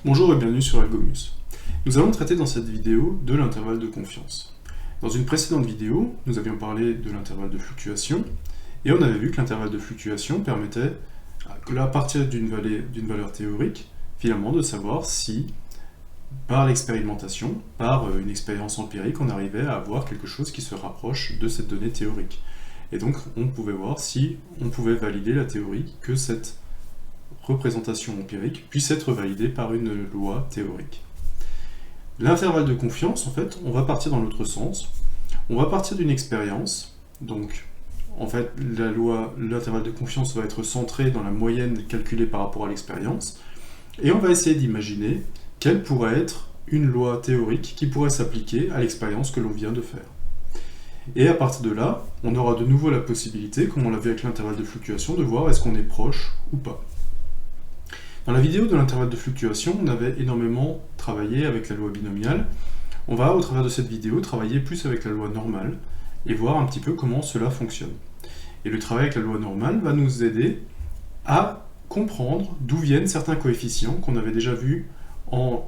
Bonjour et bienvenue sur Algomus. Nous allons traiter dans cette vidéo de l'intervalle de confiance. Dans une précédente vidéo, nous avions parlé de l'intervalle de fluctuation, et on avait vu que l'intervalle de fluctuation permettait, à partir d'une valeur théorique, finalement de savoir si, par l'expérimentation, par une expérience empirique, on arrivait à avoir quelque chose qui se rapproche de cette donnée théorique. Et donc, on pouvait voir si on pouvait valider la théorie que cette représentation empirique puisse être validée par une loi théorique. L'intervalle de confiance, en fait, on va partir dans l'autre sens. On va partir d'une expérience, donc en fait l'intervalle de confiance va être centré dans la moyenne calculée par rapport à l'expérience, et on va essayer d'imaginer quelle pourrait être une loi théorique qui pourrait s'appliquer à l'expérience que l'on vient de faire. Et à partir de là, on aura de nouveau la possibilité, comme on l'a vu avec l'intervalle de fluctuation, de voir est-ce qu'on est proche ou pas. Dans la vidéo de l'intervalle de fluctuation, on avait énormément travaillé avec la loi binomiale. On va, au travers de cette vidéo, travailler plus avec la loi normale et voir un petit peu comment cela fonctionne. Et le travail avec la loi normale va nous aider à comprendre d'où viennent certains coefficients qu'on avait déjà vus en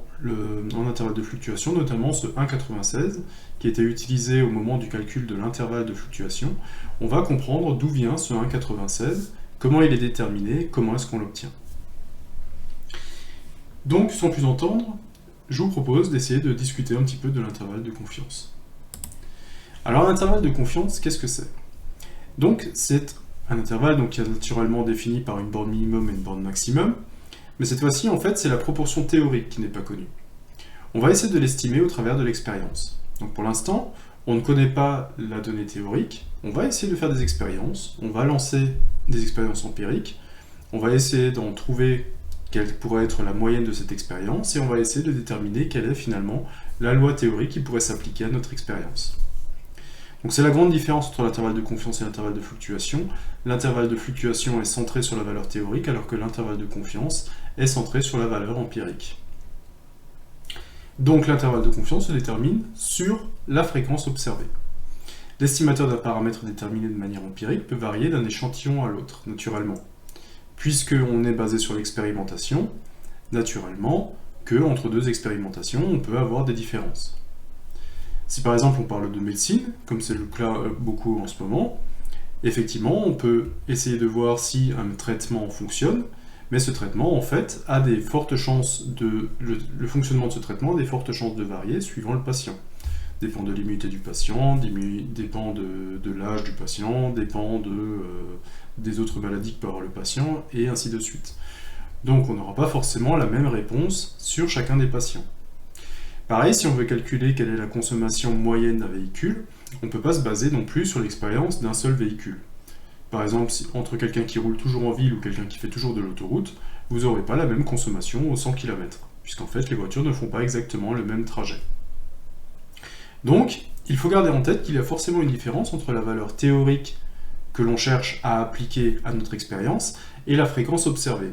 intervalle de fluctuation, notamment ce 1,96 qui était utilisé au moment du calcul de l'intervalle de fluctuation. On va comprendre d'où vient ce 1,96, comment il est déterminé, comment est-ce qu'on l'obtient. Donc, sans plus entendre, je vous propose d'essayer de discuter un petit peu de l'intervalle de confiance. Alors, l'intervalle de confiance, qu'est-ce que c'est? Donc, c'est un intervalle qui est naturellement défini par une borne minimum et une borne maximum, mais cette fois-ci, en fait, c'est la proportion théorique qui n'est pas connue. On va essayer de l'estimer au travers de l'expérience. Donc, pour l'instant, on ne connaît pas la donnée théorique, on va essayer de faire des expériences, on va lancer des expériences empiriques, on va essayer d'en trouver quelle pourrait être la moyenne de cette expérience, et on va essayer de déterminer quelle est finalement la loi théorique qui pourrait s'appliquer à notre expérience. Donc c'est la grande différence entre l'intervalle de confiance et l'intervalle de fluctuation. L'intervalle de fluctuation est centré sur la valeur théorique, alors que l'intervalle de confiance est centré sur la valeur empirique. Donc l'intervalle de confiance se détermine sur la fréquence observée. L'estimateur d'un paramètre déterminé de manière empirique peut varier d'un échantillon à l'autre, naturellement. Puisqu'on est basé sur l'expérimentation, naturellement, qu'entre deux expérimentations, on peut avoir des différences. Si par exemple on parle de médecine, comme c'est le cas beaucoup en ce moment, effectivement, on peut essayer de voir si un traitement fonctionne, mais ce traitement, en fait, a des fortes chances le fonctionnement de ce traitement a des fortes chances de varier suivant le patient. Dépend de l'immunité du patient, dépend de l'âge du patient, dépend des autres maladies que peut avoir le patient, et ainsi de suite. Donc on n'aura pas forcément la même réponse sur chacun des patients. Pareil, si on veut calculer quelle est la consommation moyenne d'un véhicule, on ne peut pas se baser non plus sur l'expérience d'un seul véhicule. Par exemple, entre quelqu'un qui roule toujours en ville ou quelqu'un qui fait toujours de l'autoroute, vous n'aurez pas la même consommation au 100 km, puisqu'en fait les voitures ne font pas exactement le même trajet. Donc, il faut garder en tête qu'il y a forcément une différence entre la valeur théorique que l'on cherche à appliquer à notre expérience et la fréquence observée.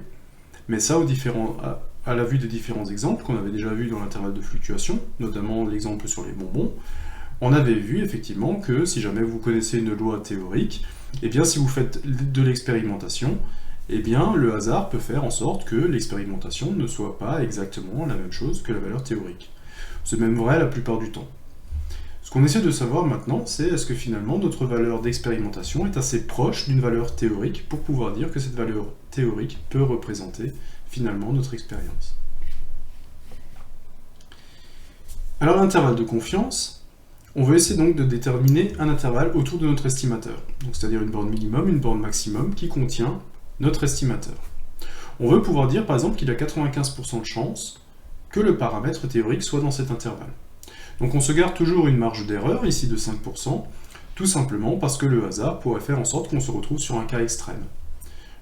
Mais ça, à la vue des différents exemples qu'on avait déjà vus dans l'intervalle de fluctuation, notamment l'exemple sur les bonbons, on avait vu effectivement que si jamais vous connaissez une loi théorique, eh bien si vous faites de l'expérimentation, eh bien le hasard peut faire en sorte que l'expérimentation ne soit pas exactement la même chose que la valeur théorique. C'est même vrai la plupart du temps. Ce qu'on essaie de savoir maintenant, c'est est-ce que finalement notre valeur d'expérimentation est assez proche d'une valeur théorique pour pouvoir dire que cette valeur théorique peut représenter finalement notre expérience. Alors l'intervalle de confiance, on veut essayer donc de déterminer un intervalle autour de notre estimateur, c'est-à-dire une borne minimum, une borne maximum qui contient notre estimateur. On veut pouvoir dire par exemple qu'il y a 95% de chance que le paramètre théorique soit dans cet intervalle. Donc on se garde toujours une marge d'erreur, ici de 5%, tout simplement parce que le hasard pourrait faire en sorte qu'on se retrouve sur un cas extrême.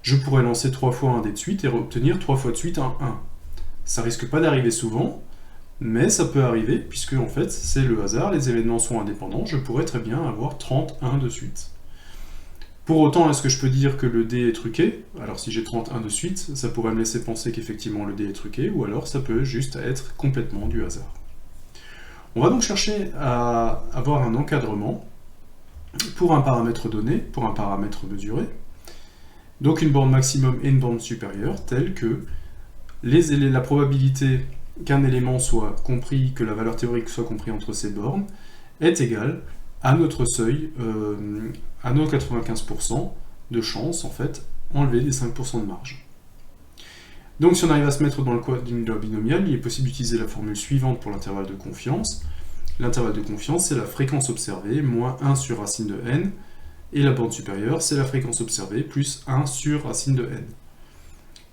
Je pourrais lancer 3 fois un dé de suite et obtenir 3 fois de suite un 1. Ça risque pas d'arriver souvent, mais ça peut arriver, puisque en fait c'est le hasard, les événements sont indépendants, je pourrais très bien avoir 31 de suite. Pour autant, est-ce que je peux dire que le dé est truqué? Alors si j'ai 31 de suite, ça pourrait me laisser penser qu'effectivement le dé est truqué, ou alors ça peut juste être complètement du hasard. On va donc chercher à avoir un encadrement pour un paramètre donné, pour un paramètre mesuré, donc une borne maximum et une borne supérieure, telle que la probabilité qu'un élément soit compris, que la valeur théorique soit comprise entre ces bornes, est égale à notre seuil, à nos 95% de chance, en fait, enlever les 5% de marge. Donc si on arrive à se mettre dans le quadrilatère binomial, il est possible d'utiliser la formule suivante pour l'intervalle de confiance. L'intervalle de confiance, c'est la fréquence observée, moins 1 sur racine de n, et la borne supérieure, c'est la fréquence observée, plus 1 sur racine de n.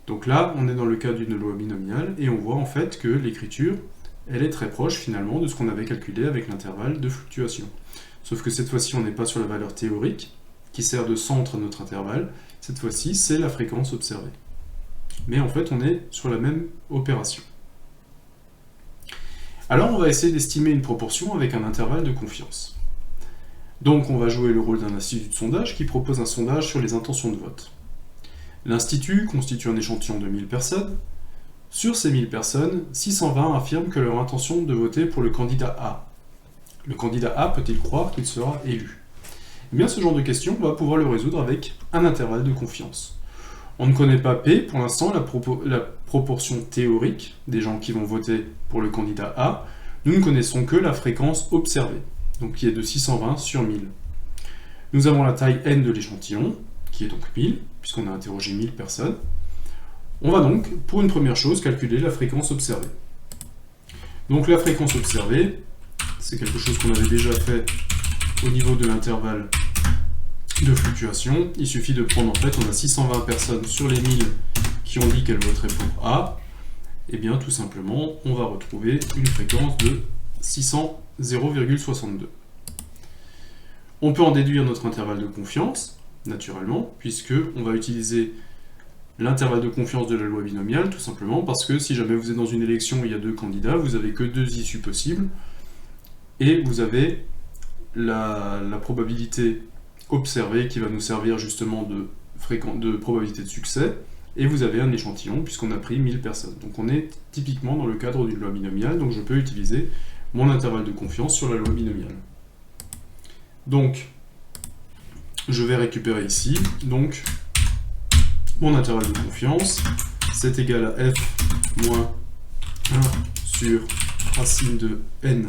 Donc là, on est dans le cas d'une loi binomiale, et on voit en fait que l'écriture, elle est très proche finalement de ce qu'on avait calculé avec l'intervalle de fluctuation. Sauf que cette fois-ci, on n'est pas sur la valeur théorique, qui sert de centre à notre intervalle, cette fois-ci, c'est la fréquence observée. Mais en fait, on est sur la même opération. Alors, on va essayer d'estimer une proportion avec un intervalle de confiance. Donc, on va jouer le rôle d'un institut de sondage qui propose un sondage sur les intentions de vote. L'institut constitue un échantillon de 1000 personnes. Sur ces 1000 personnes, 620 affirment que leur intention de voter pour le candidat A. Le candidat A peut-il croire qu'il sera élu? Eh bien, ce genre de question, on va pouvoir le résoudre avec un intervalle de confiance. On ne connaît pas P, pour l'instant, la proportion théorique des gens qui vont voter pour le candidat A. Nous ne connaissons que la fréquence observée, donc qui est de 620 sur 1000. Nous avons la taille n de l'échantillon, qui est donc 1000, puisqu'on a interrogé 1000 personnes. On va donc, pour une première chose, calculer la fréquence observée. Donc la fréquence observée, c'est quelque chose qu'on avait déjà fait au niveau de l'intervalle de fluctuation. Il suffit de prendre, en fait, on a 620 personnes sur les 1000 qui ont dit qu'elles voteraient pour A. Et bien, tout simplement, on va retrouver une fréquence de 0,62. On peut en déduire notre intervalle de confiance, naturellement, puisque on va utiliser l'intervalle de confiance de la loi binomiale, tout simplement parce que si jamais vous êtes dans une élection où il y a deux candidats, vous n'avez que deux issues possibles, et vous avez la probabilité observée qui va nous servir justement de probabilité de succès, et vous avez un échantillon puisqu'on a pris 1000 personnes. Donc on est typiquement dans le cadre d'une loi binomiale, donc je peux utiliser mon intervalle de confiance sur la loi binomiale. Donc, je vais récupérer ici, donc mon intervalle de confiance, c'est égal à f moins 1 sur racine de n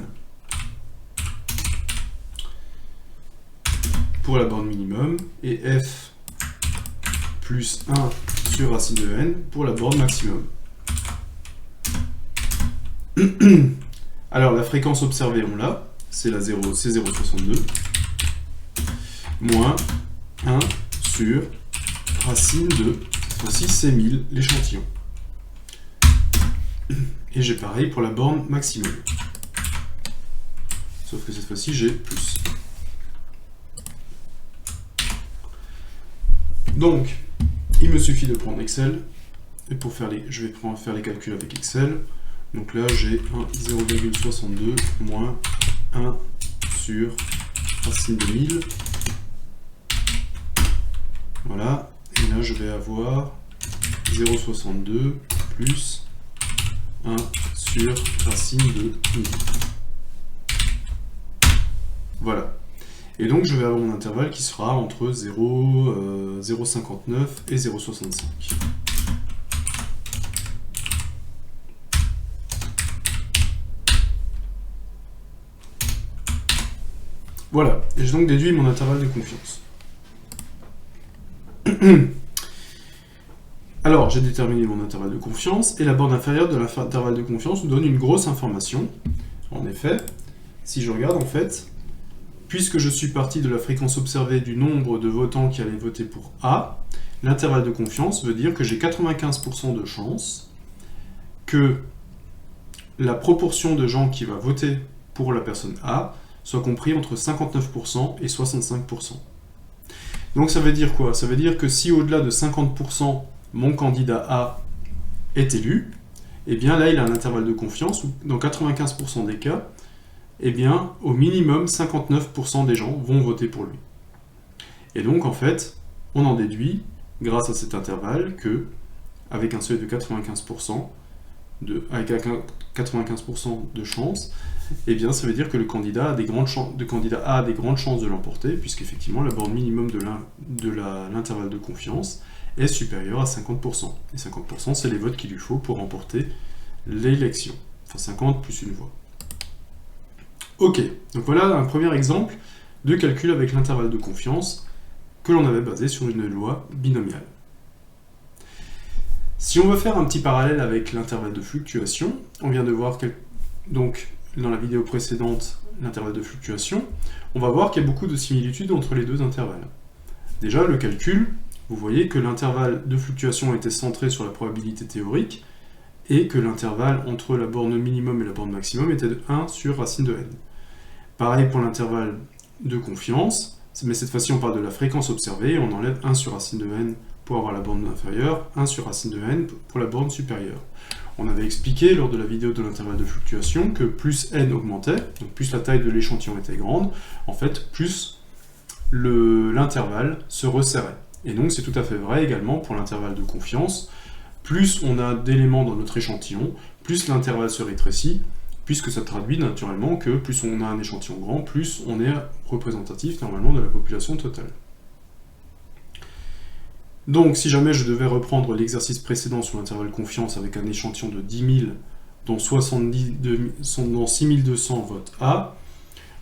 pour la borne minimum, et f plus 1 sur racine de n pour la borne maximum. Alors la fréquence observée, on l'a, c'est 0,62, moins 1 sur racine de, aussi c'est 1000, l'échantillon. Et j'ai pareil pour la borne maximum. Sauf que cette fois-ci, j'ai plus. Donc, il me suffit de prendre Excel, et pour faire je vais faire les calculs avec Excel. Donc là, j'ai 0,62 moins 1 sur racine de 1000. Voilà, et là je vais avoir 0,62 plus 1 sur racine de 1000. Voilà. Et donc je vais avoir mon intervalle qui sera entre 0,59 et 0,65. Voilà, et j'ai donc déduit mon intervalle de confiance. Alors, j'ai déterminé mon intervalle de confiance, et la borne inférieure de l'intervalle de confiance nous donne une grosse information. En effet, si je regarde, en fait, puisque je suis parti de la fréquence observée du nombre de votants qui allaient voter pour A, l'intervalle de confiance veut dire que j'ai 95% de chance que la proportion de gens qui va voter pour la personne A soit compris entre 59% et 65%. Donc ça veut dire quoi? Ça veut dire que si au-delà de 50%, mon candidat A est élu, eh bien là il a un intervalle de confiance où dans 95% des cas, eh bien au minimum 59% des gens vont voter pour lui. Et donc en fait, on en déduit, grâce à cet intervalle, que avec un seuil de 95%, avec 95% de chance, eh bien ça veut dire que le candidat A a des grandes chances de l'emporter, puisqu'effectivement la borne minimum de l'intervalle de confiance est supérieur à 50%. Et 50%, c'est les votes qu'il lui faut pour remporter l'élection. Enfin, 50 plus une voix. Ok, donc voilà un premier exemple de calcul avec l'intervalle de confiance que l'on avait basé sur une loi binomiale. Si on veut faire un petit parallèle avec l'intervalle de fluctuation, on vient de voir donc dans la vidéo précédente l'intervalle de fluctuation, on va voir qu'il y a beaucoup de similitudes entre les deux intervalles. Déjà, le calcul, vous voyez que l'intervalle de fluctuation était centré sur la probabilité théorique et que l'intervalle entre la borne minimum et la borne maximum était de 1 sur racine de n. Pareil pour l'intervalle de confiance, mais cette fois-ci on parle de la fréquence observée et on enlève 1 sur racine de n pour avoir la borne inférieure, 1 sur racine de n pour la borne supérieure. On avait expliqué lors de la vidéo de l'intervalle de fluctuation que plus n augmentait, donc plus la taille de l'échantillon était grande, en fait plus l'intervalle se resserrait. Et donc c'est tout à fait vrai également pour l'intervalle de confiance. Plus on a d'éléments dans notre échantillon, plus l'intervalle se rétrécit, puisque ça traduit naturellement que plus on a un échantillon grand, plus on est représentatif normalement de la population totale. Donc si jamais je devais reprendre l'exercice précédent sur l'intervalle confiance avec un échantillon de 10 000, dont 6200 votent A,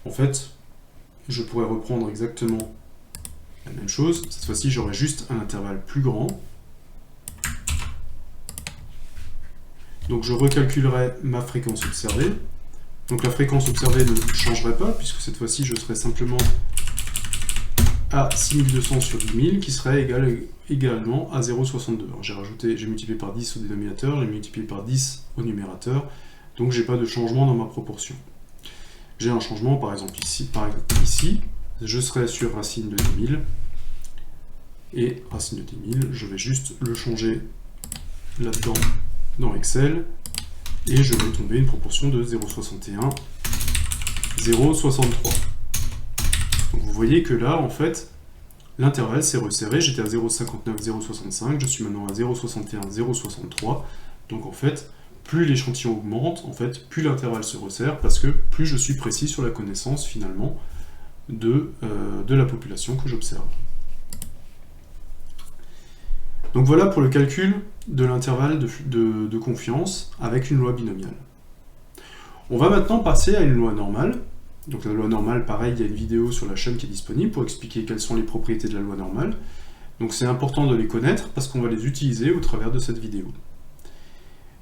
en fait, je pourrais reprendre exactement la même chose. Cette fois-ci, j'aurais juste un intervalle plus grand. Donc je recalculerai ma fréquence observée. Donc la fréquence observée ne changerait pas, puisque cette fois-ci, je serais simplement à 6200 sur 10 000, qui serait également à 0,62. J'ai multiplié par 10 au dénominateur, j'ai multiplié par 10 au numérateur, donc j'ai pas de changement dans ma proportion. J'ai un changement, par exemple ici, je serai sur racine de 10 000, et racine de 10 000, je vais juste le changer là-dedans dans Excel, et je vais tomber une proportion de 0,61, 0,63. Donc vous voyez que là, en fait, l'intervalle s'est resserré, j'étais à 0,59, 0,65, je suis maintenant à 0,61, 0,63, donc en fait, plus l'échantillon augmente, en fait, plus l'intervalle se resserre, parce que plus je suis précis sur la connaissance, finalement, de la population que j'observe. Donc voilà pour le calcul de l'intervalle de confiance avec une loi binomiale. On va maintenant passer à une loi normale. Donc la loi normale, pareil, il y a une vidéo sur la chaîne qui est disponible pour expliquer quelles sont les propriétés de la loi normale. Donc c'est important de les connaître parce qu'on va les utiliser au travers de cette vidéo.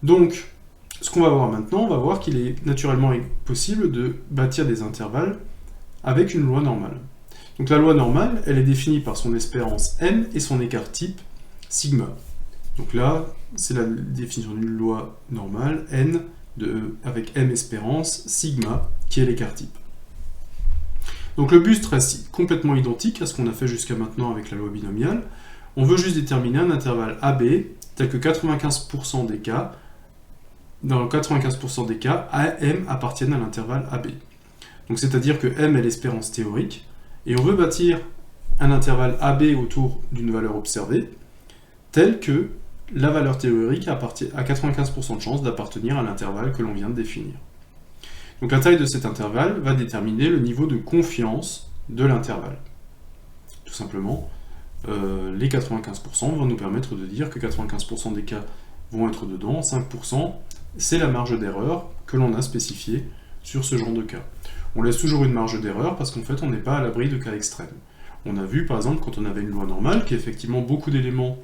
Donc, ce qu'on va voir maintenant, on va voir qu'il est naturellement possible de bâtir des intervalles avec une loi normale. Donc la loi normale, elle est définie par son espérance m et son écart type sigma. Donc là, c'est la définition d'une loi normale, n, avec m espérance, sigma, qui est l'écart type. Donc le but reste complètement identique à ce qu'on a fait jusqu'à maintenant avec la loi binomiale. On veut juste déterminer un intervalle AB, tel que 95% des cas, dans 95% des cas, M appartiennent à l'intervalle AB. Donc c'est-à-dire que M est l'espérance théorique, et on veut bâtir un intervalle AB autour d'une valeur observée, telle que la valeur théorique a 95% de chance d'appartenir à l'intervalle que l'on vient de définir. Donc la taille de cet intervalle va déterminer le niveau de confiance de l'intervalle. Tout simplement, les 95% vont nous permettre de dire que 95% des cas vont être dedans, 5%, c'est la marge d'erreur que l'on a spécifiée sur ce genre de cas. On laisse toujours une marge d'erreur parce qu'en fait on n'est pas à l'abri de cas extrêmes. On a vu par exemple quand on avait une loi normale qu'effectivement beaucoup d'éléments,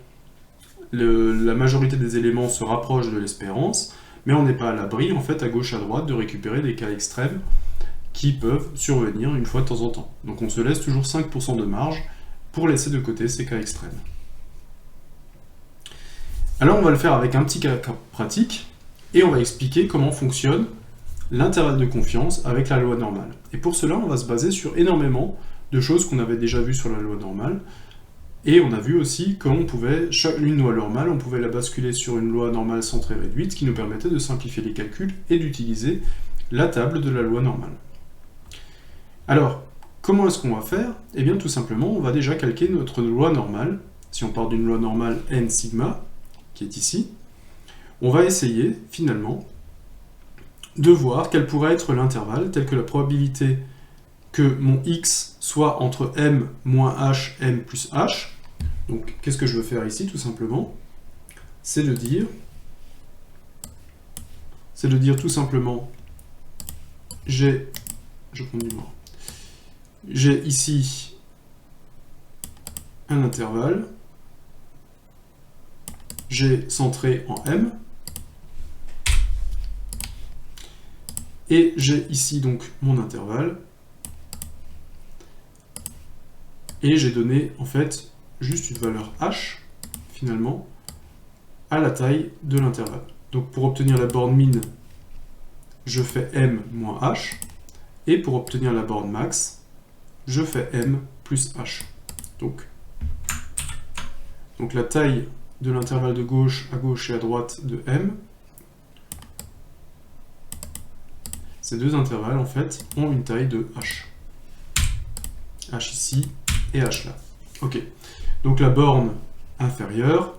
la majorité des éléments se rapprochent de l'espérance, mais on n'est pas à l'abri en fait à gauche à droite de récupérer des cas extrêmes qui peuvent survenir une fois de temps en temps. Donc on se laisse toujours 5% de marge pour laisser de côté ces cas extrêmes. Alors on va le faire avec un petit cas pratique, et on va expliquer comment fonctionne l'intervalle de confiance avec la loi normale. Et pour cela, on va se baser sur énormément de choses qu'on avait déjà vues sur la loi normale, et on a vu aussi qu'on pouvait, une loi normale, on pouvait la basculer sur une loi normale centrée réduite, qui nous permettait de simplifier les calculs et d'utiliser la table de la loi normale. Alors, comment est-ce qu'on va faire? Eh bien tout simplement, on va déjà calquer notre loi normale, si on part d'une loi normale n sigma, qui est ici, on va essayer, finalement, de voir quel pourrait être l'intervalle, tel que la probabilité que mon x soit entre m moins h, m plus h, Donc, qu'est-ce que je veux faire ici, tout simplement? C'est de dire tout simplement, je prends du moins. J'ai ici un intervalle, j'ai centré en M, et j'ai ici donc mon intervalle, et j'ai donné en fait juste une valeur h, finalement, à la taille de l'intervalle. Donc pour obtenir la borne min, je fais m moins h, et pour obtenir la borne max, je fais m plus h. Donc la taille de l'intervalle de gauche à gauche et à droite de m, ces deux intervalles en fait ont une taille de h. H ici et h là. Ok. Donc la borne inférieure,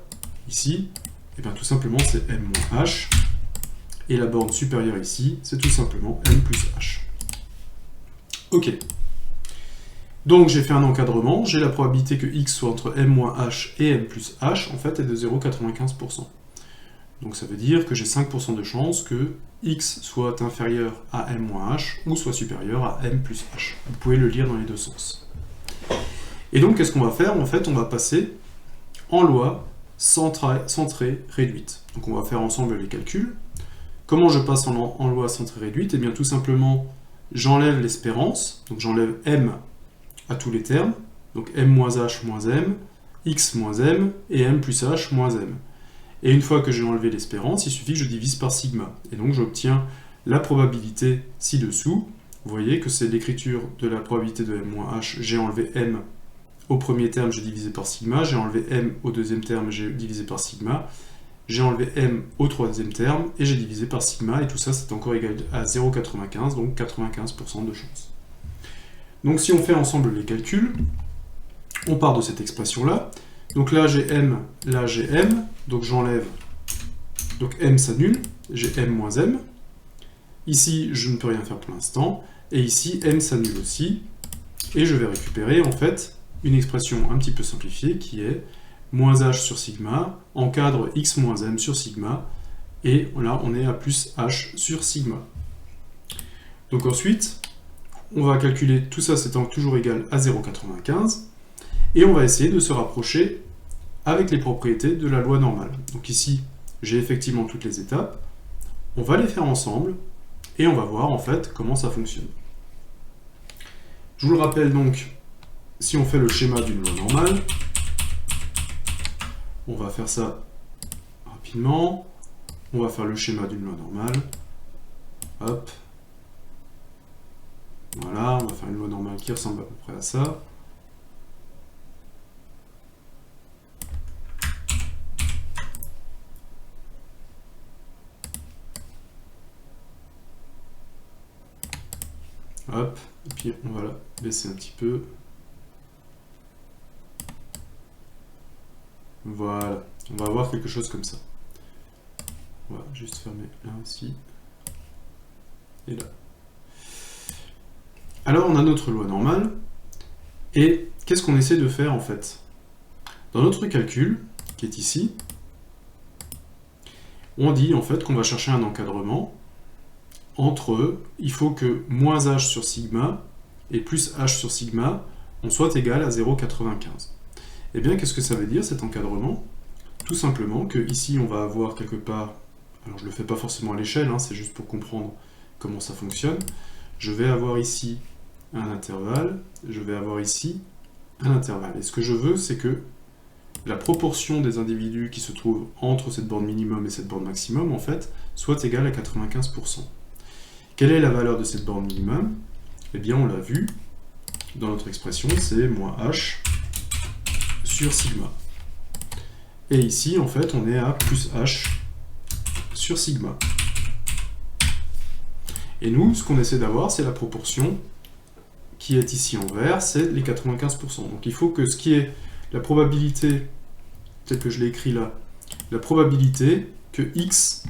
ici, et bien tout simplement c'est m moins h. Et la borne supérieure ici, c'est tout simplement m plus h. Ok. Donc j'ai fait un encadrement, j'ai la probabilité que x soit entre m moins h et m plus h, en fait, est de 0,95%. Donc ça veut dire que j'ai 5% de chance que x soit inférieur à m moins h ou soit supérieur à m plus h. Vous pouvez le lire dans les deux sens. Et donc qu'est-ce qu'on va faire? En fait, on va passer en loi centrée réduite. Donc on va faire ensemble les calculs. Comment je passe en loi centrée réduite? Eh bien tout simplement, j'enlève l'espérance, donc j'enlève m à tous les termes, donc m moins h moins m, x moins m, et m plus h moins m. Et une fois que j'ai enlevé l'espérance, il suffit que je divise par sigma. Et donc j'obtiens la probabilité ci-dessous. Vous voyez que c'est l'écriture de la probabilité de m moins h. J'ai enlevé m au premier terme, j'ai divisé par sigma. J'ai enlevé m au deuxième terme, j'ai divisé par sigma. J'ai enlevé m au troisième terme, et j'ai divisé par sigma. Et tout ça, c'est encore égal à 0,95, donc 95% de chance. Donc si on fait ensemble les calculs, on part de cette expression-là. Donc là j'ai m, donc j'enlève, donc m s'annule, j'ai m moins m. Ici je ne peux rien faire pour l'instant, et ici m s'annule aussi, et je vais récupérer en fait une expression un petit peu simplifiée qui est moins h sur sigma, encadre x moins m sur sigma, et là on est à plus h sur sigma. Donc ensuite, on va calculer tout ça, c'est toujours égal à 0,95, et on va essayer de se rapprocher avec les propriétés de la loi normale. Donc ici, j'ai effectivement toutes les étapes, on va les faire ensemble, et on va voir en fait comment ça fonctionne. Je vous le rappelle donc, si on fait le schéma d'une loi normale, on va faire ça rapidement, on va faire le schéma d'une loi normale, hop, voilà, on va faire une loi normale qui ressemble à peu près à ça. Hop, et puis on va la baisser un petit peu. Voilà, on va avoir quelque chose comme ça. On va juste fermer là aussi. Et là. Alors on a notre loi normale, et qu'est-ce qu'on essaie de faire en fait? Dans notre calcul, qui est ici, on dit en fait qu'on va chercher un encadrement entre, il faut que moins h sur sigma et plus h sur sigma, on soit égal à 0,95. Et bien qu'est-ce que ça veut dire cet encadrement? Tout simplement que ici on va avoir quelque part, alors je ne le fais pas forcément à l'échelle, hein, c'est juste pour comprendre comment ça fonctionne, je vais avoir ici un intervalle, je vais avoir ici un intervalle. Et ce que je veux, c'est que la proportion des individus qui se trouvent entre cette borne minimum et cette borne maximum, en fait, soit égale à 95%. Quelle est la valeur de cette borne minimum? Eh bien, on l'a vu dans notre expression, c'est moins h sur sigma. Et ici, en fait, on est à plus h sur sigma. Et nous, ce qu'on essaie d'avoir, c'est la proportion qui est ici en vert, c'est les 95%. Donc il faut que ce qui est la probabilité, telle que je l'ai écrit là, la probabilité que x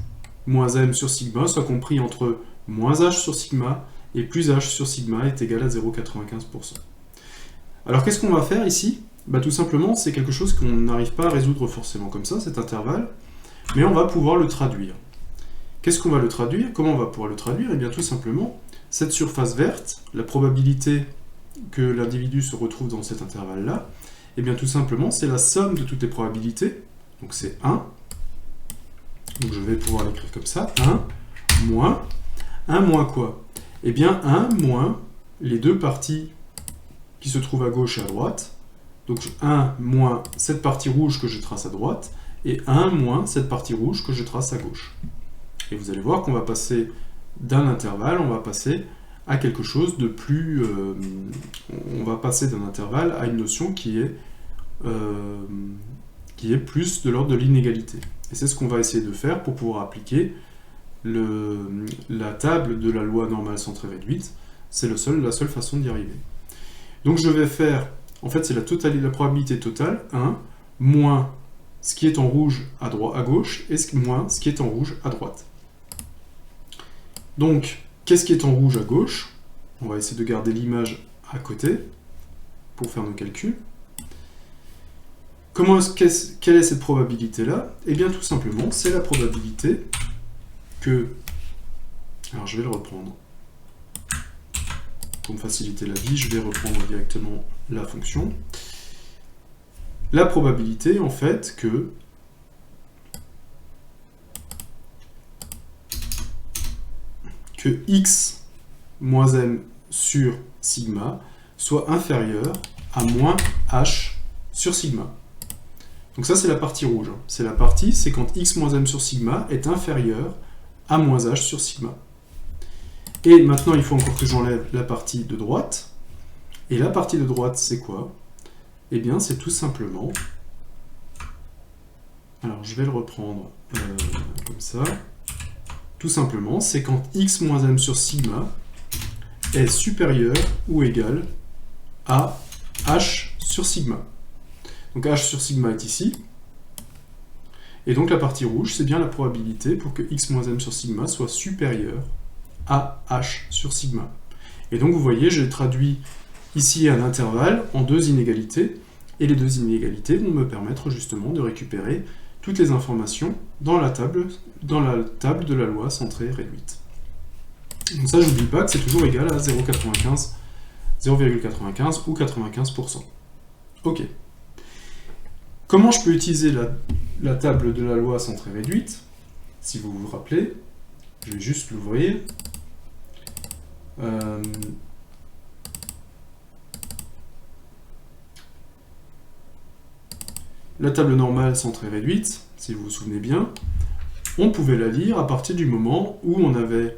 moins m sur sigma soit compris entre moins h sur sigma et plus h sur sigma est égal à 0,95%. Alors qu'est-ce qu'on va faire ici? bah, tout simplement, c'est quelque chose qu'on n'arrive pas à résoudre forcément comme ça, cet intervalle, mais on va pouvoir le traduire. Qu'est-ce qu'on va le traduire? Comment on va pouvoir le traduire? Eh bien, tout simplement, cette surface verte, la probabilité que l'individu se retrouve dans cet intervalle-là, eh bien, tout simplement, c'est la somme de toutes les probabilités, donc c'est 1, donc je vais pouvoir l'écrire comme ça, 1 moins quoi? Eh bien, 1 moins les deux parties qui se trouvent à gauche et à droite, donc 1 moins cette partie rouge que je trace à droite, et 1 moins cette partie rouge que je trace à gauche. Et vous allez voir qu'on va passer d'un intervalle, on va passer à quelque chose de plus... on va passer d'un intervalle à une notion qui est plus de l'ordre de l'inégalité. Et c'est ce qu'on va essayer de faire pour pouvoir appliquer la table de la loi normale centrée réduite. C'est la seule façon d'y arriver. Donc je vais faire, en fait c'est la probabilité totale, 1, moins ce qui est en rouge à gauche, et moins ce qui est en rouge à droite. Donc, qu'est-ce qui est en rouge à gauche? On va essayer de garder l'image à côté pour faire nos calculs. Quelle est cette probabilité-là? Eh bien, tout simplement, c'est la probabilité que... Alors, je vais le reprendre. Pour me faciliter la vie, je vais reprendre directement la fonction. La probabilité, en fait, que x moins m sur sigma soit inférieur à moins h sur sigma. Donc ça, c'est la partie rouge. C'est la partie, c'est quand x moins m sur sigma est inférieur à moins h sur sigma. Et maintenant, il faut encore que j'enlève la partie de droite. Et la partie de droite, c'est quoi? Eh bien, c'est tout simplement... Alors, je vais le reprendre comme ça. Tout simplement, c'est quand x moins m sur sigma est supérieur ou égal à h sur sigma. Donc h sur sigma est ici. Et donc la partie rouge, c'est bien la probabilité pour que x moins m sur sigma soit supérieur à h sur sigma. Et donc vous voyez, j'ai traduit ici un intervalle en deux inégalités, et les deux inégalités vont me permettre justement de récupérer toutes les informations dans la table de la loi centrée réduite. Donc ça, j'oublie pas que c'est toujours égal à 0,95 ou 95%. Ok. Comment je peux utiliser la table de la loi centrée réduite? Si vous vous rappelez, je vais juste l'ouvrir. La table normale centrée réduite, si vous vous souvenez bien, on pouvait la lire à partir du moment où on avait,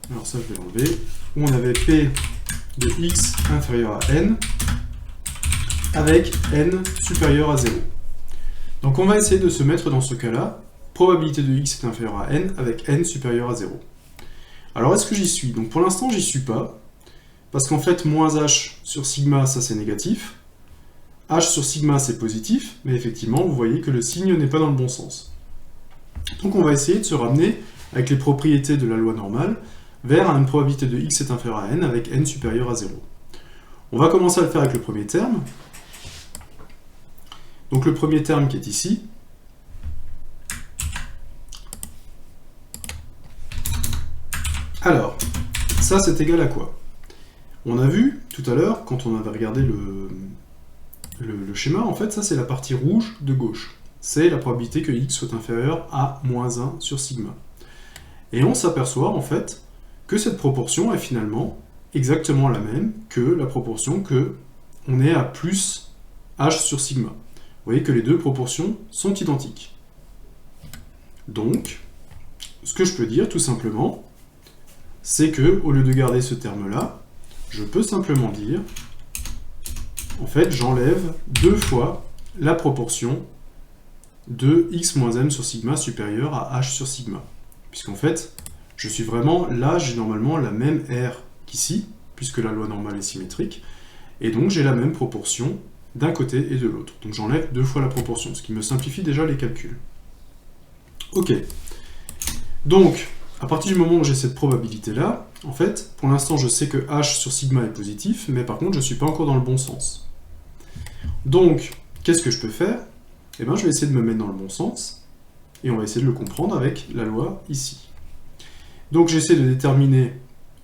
alors ça je vais l'enlever, où on avait P de x inférieur à n avec n supérieur à 0. Donc on va essayer de se mettre dans ce cas-là, probabilité de x est inférieure à n avec n supérieur à 0. Alors est-ce que j'y suis? Donc pour l'instant j'y suis pas, parce qu'en fait moins h sur sigma ça c'est négatif, h sur sigma c'est positif, mais effectivement vous voyez que le signe n'est pas dans le bon sens. Donc on va essayer de se ramener avec les propriétés de la loi normale vers une probabilité de x est inférieur à n avec n supérieur à 0. On va commencer à le faire avec le premier terme. Donc le premier terme qui est ici. Alors, ça c'est égal à quoi? On a vu tout à l'heure, quand on avait regardé le schéma, en fait ça c'est la partie rouge de gauche. C'est la probabilité que x soit inférieur à moins 1 sur sigma. Et on s'aperçoit en fait que cette proportion est finalement exactement la même que la proportion que on est à plus h sur sigma. Vous voyez que les deux proportions sont identiques. Donc, ce que je peux dire tout simplement, c'est que au lieu de garder ce terme-là, je peux simplement dire, en fait, j'enlève deux fois la proportion de x moins m sur sigma supérieur à h sur sigma. Puisqu'en fait, je suis vraiment, là, j'ai normalement la même R qu'ici, puisque la loi normale est symétrique, et donc j'ai la même proportion d'un côté et de l'autre. Donc j'enlève deux fois la proportion, ce qui me simplifie déjà les calculs. Ok. Donc, à partir du moment où j'ai cette probabilité-là, en fait, pour l'instant, je sais que h sur sigma est positif, mais par contre, je ne suis pas encore dans le bon sens. Donc, qu'est-ce que je peux faire? Eh bien, je vais essayer de me mettre dans le bon sens, et on va essayer de le comprendre avec la loi ici. Donc, j'essaie de déterminer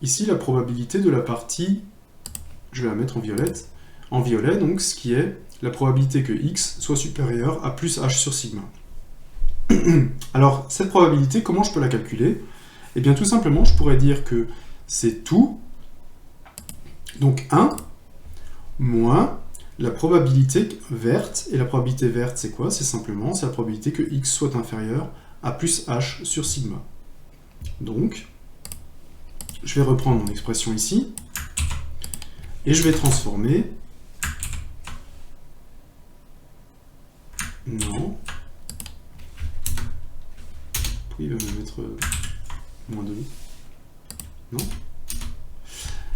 ici la probabilité de la partie, je vais la mettre en violet, donc ce qui est la probabilité que x soit supérieur à plus h sur sigma. Alors, cette probabilité, comment je peux la calculer? Eh bien, tout simplement, je pourrais dire que c'est tout, donc 1, moins la probabilité verte. Et la probabilité verte, c'est quoi? C'est simplement, c'est la probabilité que x soit inférieur à plus h sur sigma. Donc, je vais reprendre mon expression ici, et je vais transformer... Non. Pourquoi il va me mettre moins 2? Non.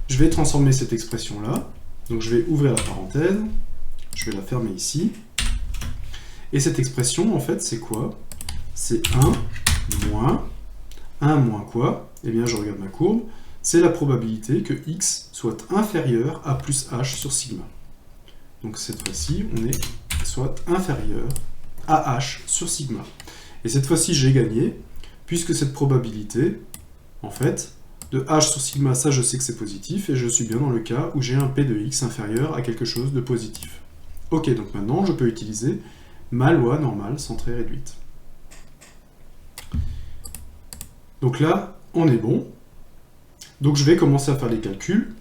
Je vais transformer cette expression-là. Donc je vais ouvrir la parenthèse. Je vais la fermer ici. Et cette expression, en fait, c'est quoi? C'est 1 moins... 1 moins quoi? Eh bien, je regarde ma courbe. C'est la probabilité que x soit inférieur à plus h sur sigma. Donc cette fois-ci, on est soit inférieur à h sur sigma. Et cette fois-ci, j'ai gagné, puisque cette probabilité, en fait, de h sur sigma, ça je sais que c'est positif, et je suis bien dans le cas où j'ai un p de x inférieur à quelque chose de positif. Ok, donc maintenant, je peux utiliser ma loi normale centrée réduite. Donc là, on est bon. Donc je vais commencer à faire les calculs,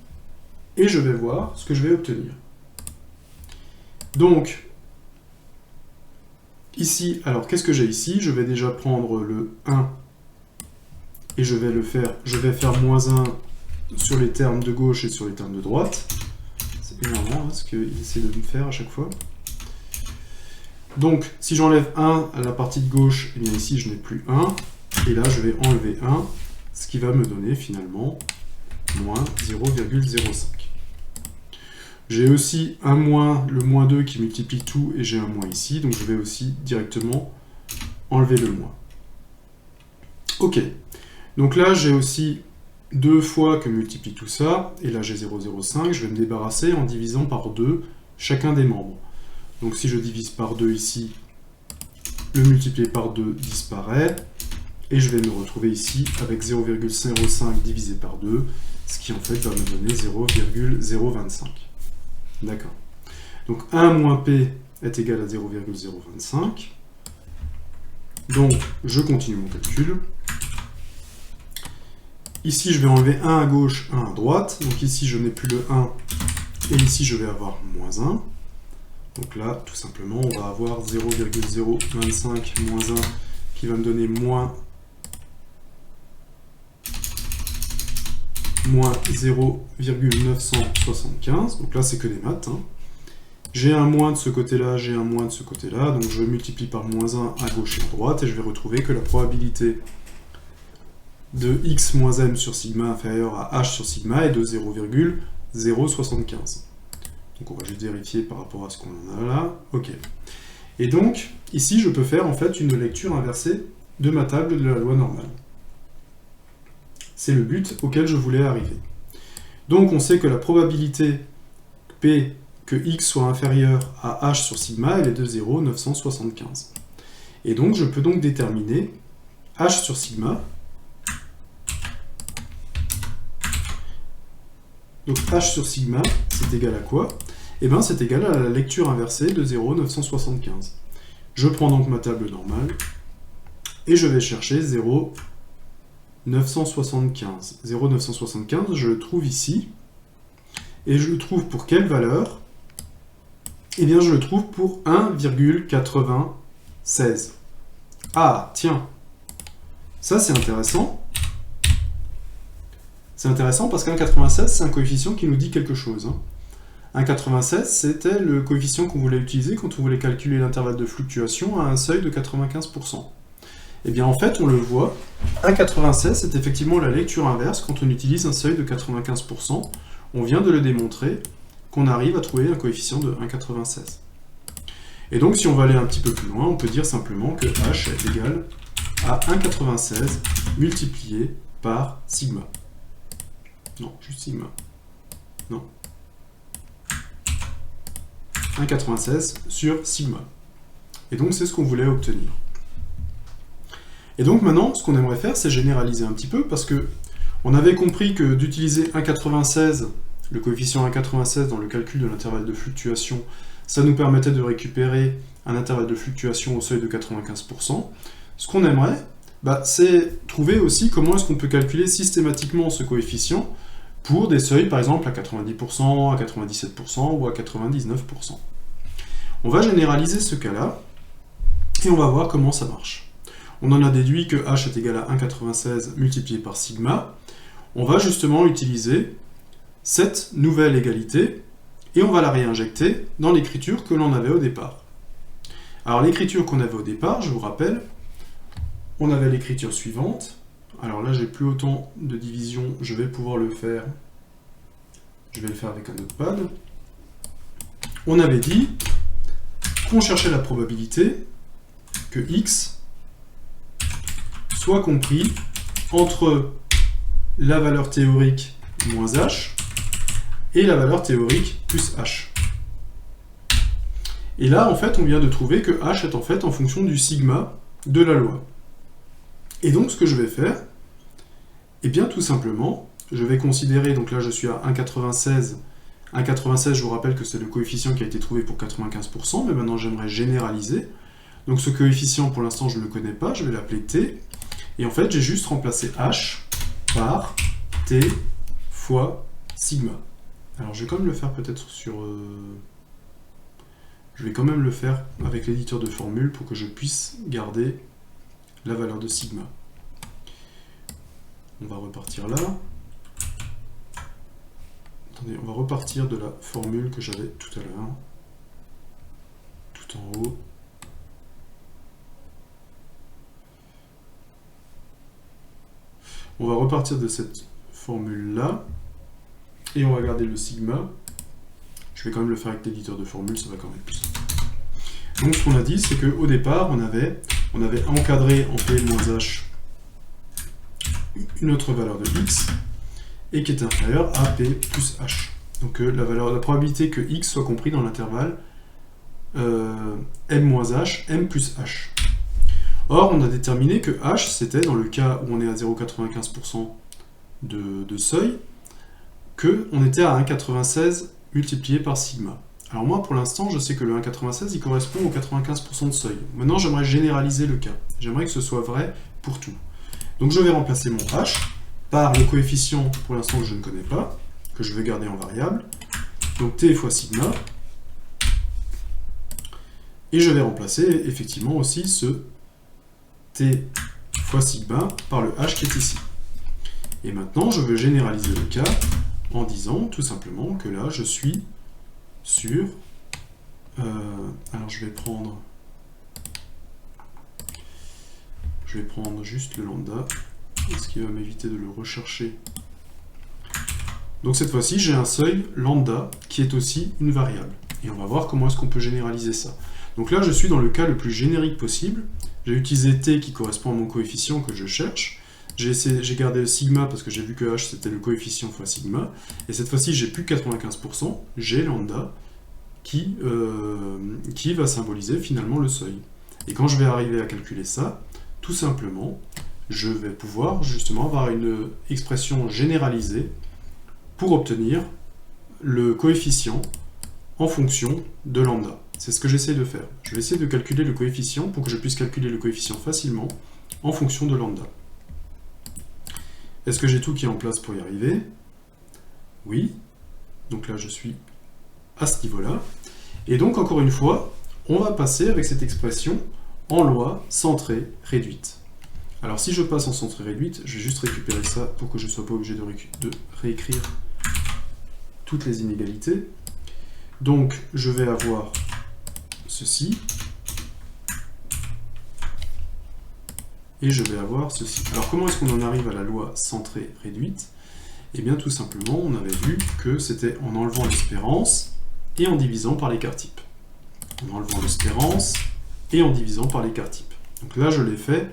et je vais voir ce que je vais obtenir. Donc, ici, alors qu'est-ce que j'ai ici? Je vais déjà prendre le 1 et je vais faire moins 1 sur les termes de gauche et sur les termes de droite. C'est énorme ce qu'il essaie de me faire à chaque fois. Donc, si j'enlève 1 à la partie de gauche, eh bien ici je n'ai plus 1. Et là, je vais enlever 1, ce qui va me donner finalement moins 0,05. J'ai aussi un moins, le moins 2 qui multiplie tout, et j'ai un moins ici, donc je vais aussi directement enlever le moins. Ok, donc là j'ai aussi 2 fois que multiplie tout ça, et là j'ai 0,05, je vais me débarrasser en divisant par 2 chacun des membres. Donc si je divise par 2 ici, le multiplié par 2 disparaît, et je vais me retrouver ici avec 0,05 divisé par 2, ce qui en fait va me donner 0,025. D'accord. Donc 1 moins p est égal à 0,025. Donc je continue mon calcul. Ici je vais enlever 1 à gauche, 1 à droite. Donc ici je n'ai plus le 1, et ici je vais avoir moins 1. Donc là, tout simplement, on va avoir 0,025 moins 1 qui va me donner moins 0,975, donc là c'est que des maths. J'ai un moins de ce côté-là, j'ai un moins de ce côté-là, donc je multiplie par moins 1 à gauche et à droite, et je vais retrouver que la probabilité de x moins m sur sigma inférieur à h sur sigma est de 0,075. Donc on va juste vérifier par rapport à ce qu'on a là. Ok. Et donc, ici je peux faire en fait une lecture inversée de ma table de la loi normale. C'est le but auquel je voulais arriver. Donc on sait que la probabilité P que x soit inférieur à h sur sigma, elle est de 0,975. Et donc je peux donc déterminer h sur sigma. Donc h sur sigma, c'est égal à quoi? Eh bien c'est égal à la lecture inversée de 0,975. Je prends donc ma table normale, et je vais chercher 0,975. 0,975, je le trouve ici. Et je le trouve pour quelle valeur? Eh bien, je le trouve pour 1,96. Ah, tiens. Ça, c'est intéressant. C'est intéressant parce qu'1,96, c'est un coefficient qui nous dit quelque chose. 1,96, c'était le coefficient qu'on voulait utiliser quand on voulait calculer l'intervalle de fluctuation à un seuil de 95%. Eh bien, en fait, on le voit, 1,96, c'est effectivement la lecture inverse quand on utilise un seuil de 95%. On vient de le démontrer, qu'on arrive à trouver un coefficient de 1,96. Et donc, si on va aller un petit peu plus loin, on peut dire simplement que h est égal à 1,96 multiplié par sigma. Non, juste sigma. Non. 1,96 sur sigma. Et donc c'est ce qu'on voulait obtenir. Et donc maintenant, ce qu'on aimerait faire, c'est généraliser un petit peu, parce que on avait compris que d'utiliser 1,96, le coefficient 1,96 dans le calcul de l'intervalle de fluctuation, ça nous permettait de récupérer un intervalle de fluctuation au seuil de 95%. Ce qu'on aimerait, c'est trouver aussi comment est-ce qu'on peut calculer systématiquement ce coefficient pour des seuils, par exemple, à 90%, à 97% ou à 99%. On va généraliser ce cas-là, et on va voir comment ça marche. On en a déduit que h est égal à 1,96 multiplié par sigma. On va justement utiliser cette nouvelle égalité, et on va la réinjecter dans l'écriture que l'on avait au départ. Alors l'écriture qu'on avait au départ, je vous rappelle, on avait l'écriture suivante. Alors là, j'ai plus autant de division, je vais pouvoir le faire. Je vais le faire avec un notepad. On avait dit qu'on cherchait la probabilité que x soit compris entre la valeur théorique moins h et la valeur théorique plus h. Et là, en fait, on vient de trouver que h est en fait en fonction du sigma de la loi. Et donc, ce que je vais faire, eh bien, tout simplement, je vais considérer, donc là, je suis à 1,96. 1,96, je vous rappelle que c'est le coefficient qui a été trouvé pour 95%, mais maintenant, j'aimerais généraliser. Donc, ce coefficient, pour l'instant, je ne le connais pas, je vais l'appeler t. Et en fait, j'ai juste remplacé h par t fois sigma. Alors, je vais quand même le faire peut-être sur... Je vais quand même le faire avec l'éditeur de formules pour que je puisse garder la valeur de sigma. On va repartir là. Attendez, on va repartir de la formule que j'avais tout à l'heure. Tout en haut. On va repartir de cette formule-là. Et on va garder le sigma. Je vais quand même le faire avec l'éditeur de formules, ça va quand même plus simple. Donc ce qu'on a dit, c'est qu'au départ, on avait encadré en P moins H une autre valeur de x, et qui est inférieure à P plus H. Donc la probabilité que x soit compris dans l'intervalle m moins H, m plus H. Or, on a déterminé que H, c'était dans le cas où on est à 0,95% de seuil, qu'on était à 1,96 multiplié par sigma. Alors moi, pour l'instant, je sais que le 1,96, il correspond au 95% de seuil. Maintenant, j'aimerais généraliser le cas. J'aimerais que ce soit vrai pour tout. Donc je vais remplacer mon h par le coefficient, pour l'instant, que je ne connais pas, que je vais garder en variable. Donc t fois sigma. Et je vais remplacer effectivement aussi ce t fois sigma par le h qui est ici. Et maintenant, je veux généraliser le cas en disant tout simplement que là, je suis sur... alors je vais prendre juste le lambda, ce qui va m'éviter de le rechercher. Donc cette fois-ci, j'ai un seuil lambda qui est aussi une variable. Et on va voir comment est-ce qu'on peut généraliser ça. Donc là, je suis dans le cas le plus générique possible. J'ai utilisé t qui correspond à mon coefficient que je cherche. J'ai gardé le sigma parce que j'ai vu que h c'était le coefficient fois sigma. Et cette fois-ci, j'ai plus 95%, j'ai lambda qui va symboliser finalement le seuil. Et quand je vais arriver à calculer ça, tout simplement, je vais pouvoir justement avoir une expression généralisée pour obtenir le coefficient en fonction de lambda. C'est ce que j'essaie de faire. Je vais essayer de calculer le coefficient pour que je puisse calculer le coefficient facilement en fonction de lambda. Est-ce que j'ai tout qui est en place pour y arriver? Oui. Donc là, je suis à ce niveau-là. Et donc, encore une fois, on va passer avec cette expression en loi centrée réduite. Alors, si je passe en centrée réduite, je vais juste récupérer ça pour que je ne sois pas obligé de réécrire toutes les inégalités. Donc, je vais avoir ceci. Et je vais avoir ceci. Alors, comment est-ce qu'on en arrive à la loi centrée réduite? Eh bien, tout simplement, on avait vu que c'était en enlevant l'espérance et en divisant par l'écart type. En enlevant l'espérance et en divisant par l'écart type. Donc là, je l'ai fait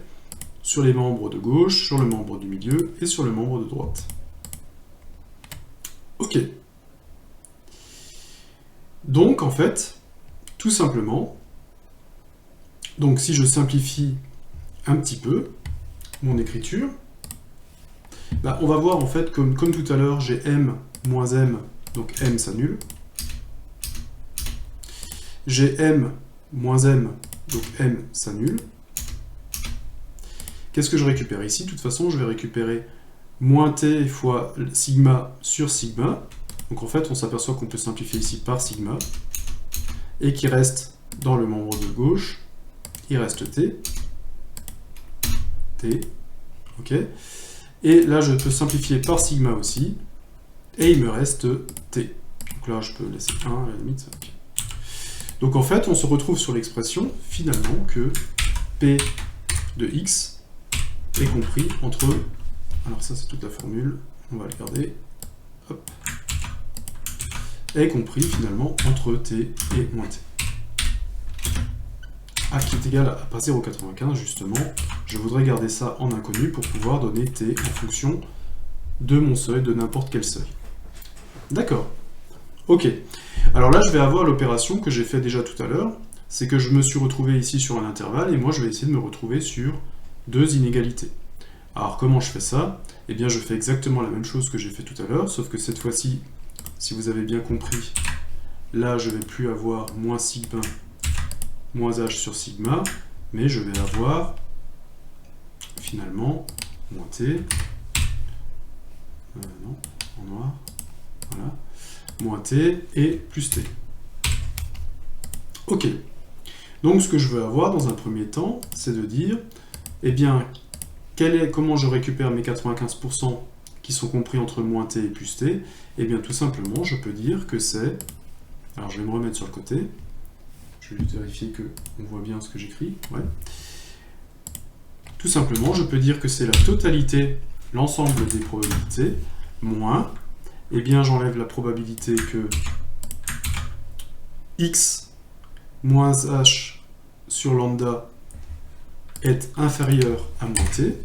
sur les membres de gauche, sur le membre du milieu et sur le membre de droite. Ok. Donc, en fait, tout simplement, donc si je simplifie un petit peu mon écriture, bah, on va voir en fait, comme tout à l'heure, j'ai m moins m, donc m s'annule. J'ai m moins m, donc m s'annule. Qu'est-ce que je récupère ici? De toute façon, je vais récupérer moins t fois sigma sur sigma. Donc en fait, on s'aperçoit qu'on peut simplifier ici par sigma. Et qui reste dans le membre de gauche, il reste t. T. Ok. Et là, je peux simplifier par sigma aussi. Et il me reste t. Donc là, je peux laisser 1 à la limite. Okay. Donc en fait, on se retrouve sur l'expression, finalement, que p de x est compris entre... Alors ça, c'est toute la formule. On va le garder. Hop. Est compris, finalement, entre t et moins t. A qui est égal à pas 0,95, justement. Je voudrais garder ça en inconnu pour pouvoir donner t en fonction de mon seuil, de n'importe quel seuil. D'accord. Ok. Alors là, je vais avoir l'opération que j'ai fait déjà tout à l'heure. C'est que je me suis retrouvé ici sur un intervalle, et moi, je vais essayer de me retrouver sur deux inégalités. Alors, comment je fais ça? Eh bien, je fais exactement la même chose que j'ai fait tout à l'heure, sauf que cette fois-ci, si vous avez bien compris, là, je ne vais plus avoir moins sigma, moins h sur sigma, mais je vais avoir, finalement, moins t, non, en noir, voilà, moins t et plus t. Ok. Donc, ce que je veux avoir dans un premier temps, c'est de dire, eh bien, comment je récupère mes 95% qui sont compris entre moins t et plus t? Eh bien, tout simplement, je peux dire que c'est... Alors, je vais me remettre sur le côté. Je vais juste vérifier qu'on voit bien ce que j'écris. Ouais. Tout simplement, je peux dire que c'est la totalité, l'ensemble des probabilités, moins, eh bien, j'enlève la probabilité que x moins h sur lambda est inférieur à moins t.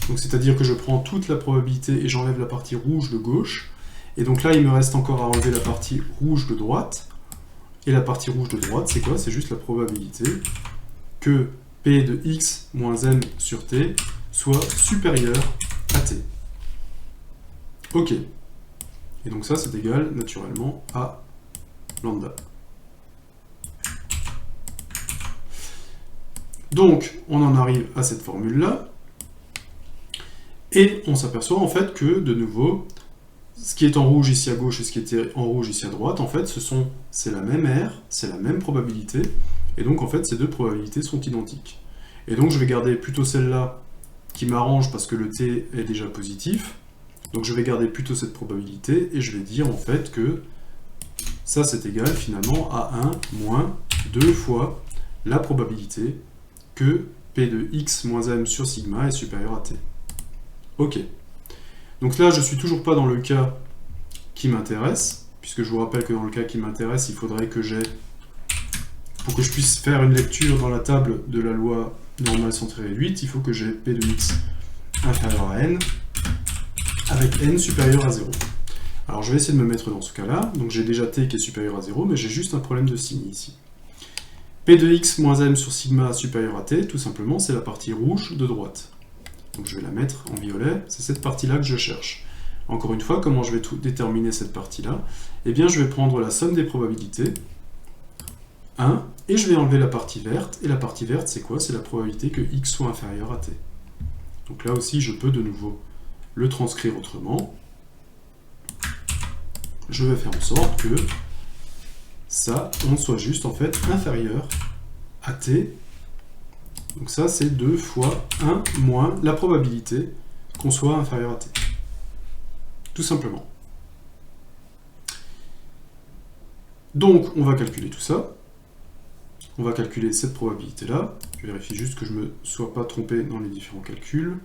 Donc c'est-à-dire que je prends toute la probabilité et j'enlève la partie rouge de gauche. Et donc là, il me reste encore à enlever la partie rouge de droite. Et la partie rouge de droite, c'est quoi? C'est juste la probabilité que P de x moins m sur t soit supérieur à t. Ok. Et donc ça, c'est égal naturellement à lambda. Donc, on en arrive à cette formule-là. Et on s'aperçoit en fait que, de nouveau, ce qui est en rouge ici à gauche et ce qui était en rouge ici à droite, en fait, c'est la même R, c'est la même probabilité, et donc en fait, ces deux probabilités sont identiques. Et donc je vais garder plutôt celle-là qui m'arrange parce que le t est déjà positif, donc je vais garder plutôt cette probabilité, et je vais dire en fait que ça c'est égal finalement à 1 moins 2 fois la probabilité que P de x moins m sur sigma est supérieur à t. Ok. Donc là, je ne suis toujours pas dans le cas qui m'intéresse, puisque je vous rappelle que dans le cas qui m'intéresse, il faudrait que j'ai, pour que je puisse faire une lecture dans la table de la loi normale centrée réduite, il faut que j'ai P de x inférieur à n, avec n supérieur à 0. Alors je vais essayer de me mettre dans ce cas-là, donc j'ai déjà t qui est supérieur à 0, mais j'ai juste un problème de signe ici. P de x moins m sur sigma supérieur à t, tout simplement, c'est la partie rouge de droite. Donc je vais la mettre en violet, c'est cette partie-là que je cherche. Encore une fois, comment je vais déterminer cette partie-là? Eh bien, je vais prendre la somme des probabilités, 1, et je vais enlever la partie verte. Et la partie verte, c'est quoi? C'est la probabilité que x soit inférieur à t. Donc là aussi, je peux de nouveau le transcrire autrement. Je vais faire en sorte que ça, on soit juste en fait inférieur à t. Donc ça, c'est 2 fois 1 moins la probabilité qu'on soit inférieur à t. Tout simplement. Donc, on va calculer tout ça. On va calculer cette probabilité-là. Je vérifie juste que je ne me sois pas trompé dans les différents calculs.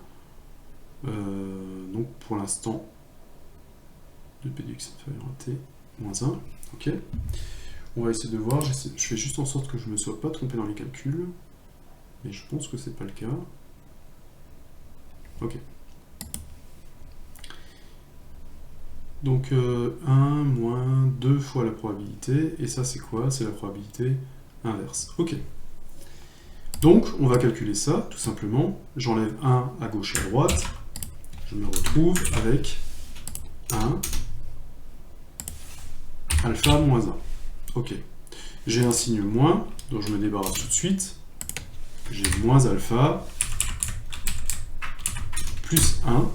Donc, pour l'instant, 2p de x inférieur à t moins 1. Ok. On va essayer de voir. Je fais juste en sorte que je ne me sois pas trompé dans les calculs. mais je pense que c'est pas le cas. Ok. Donc 1 moins 2 fois la probabilité, et ça c'est quoi? C'est la probabilité inverse. Ok. Donc on va calculer ça, tout simplement. J'enlève 1 à gauche et à droite. Je me retrouve avec 1 alpha moins 1. Ok. J'ai un signe moins, donc je me débarrasse tout de suite. J'ai moins alpha plus 1.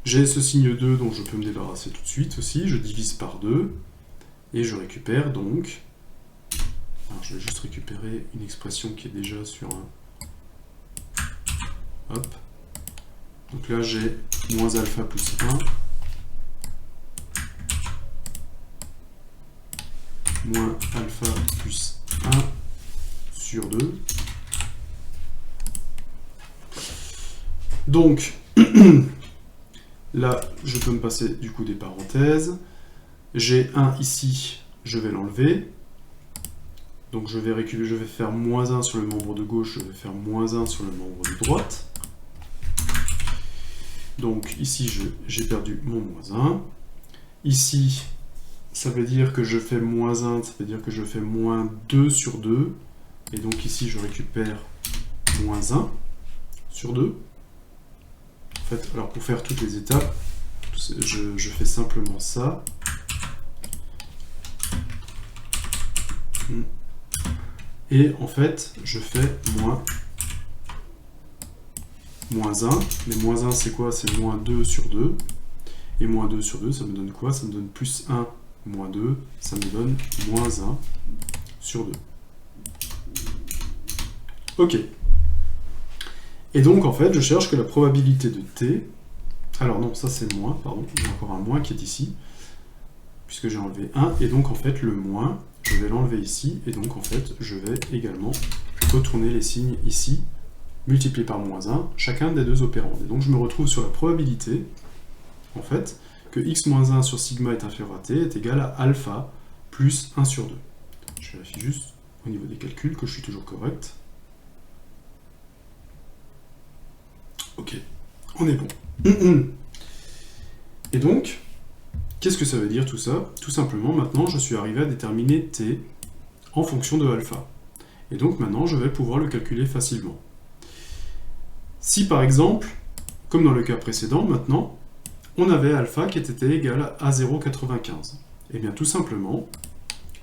J'ai ce signe 2, donc je peux me débarrasser tout de suite aussi. Je divise par 2. Et je récupère donc... Alors je vais juste récupérer une expression qui est déjà sur un... Hop. Donc là j'ai moins alpha plus 1. Moins alpha plus 1 sur 2. Donc, là, je peux me passer du coup des parenthèses. J'ai 1 ici, je vais l'enlever. Donc je vais faire moins 1 sur le membre de gauche, je vais faire moins 1 sur le membre de droite. Donc ici, j'ai perdu mon moins 1. Ici, ça veut dire que je fais moins 1, ça veut dire que je fais moins 2 sur 2. Et donc ici, je récupère moins 1 sur 2. En fait, alors pour faire toutes les étapes, je fais simplement ça. Et en fait, je fais moins 1. Mais moins 1, c'est quoi? C'est moins 2 sur 2. Et moins 2 sur 2, ça me donne quoi? Ça me donne plus 1 moins 2. Ça me donne moins 1 sur 2. Ok. Et donc, en fait, je cherche que la probabilité de t... Alors non, ça c'est moins, pardon. Il y a encore un moins qui est ici. Puisque j'ai enlevé 1. Et donc, en fait, le moins, je vais l'enlever ici. Et donc, en fait, je vais également retourner les signes ici, multipliés par moins 1, chacun des deux opérandes. Et donc, je me retrouve sur la probabilité, en fait, que x moins 1 sur sigma est inférieur à t est égal à alpha plus 1 sur 2. Je vérifie juste au niveau des calculs que je suis toujours correct. Ok, on est bon. Et donc, qu'est-ce que ça veut dire tout ça? Tout simplement, maintenant, je suis arrivé à déterminer t en fonction de alpha. Et donc maintenant, je vais pouvoir le calculer facilement. Si par exemple, comme dans le cas précédent, maintenant, on avait alpha qui était égal à 0,95. Et bien tout simplement,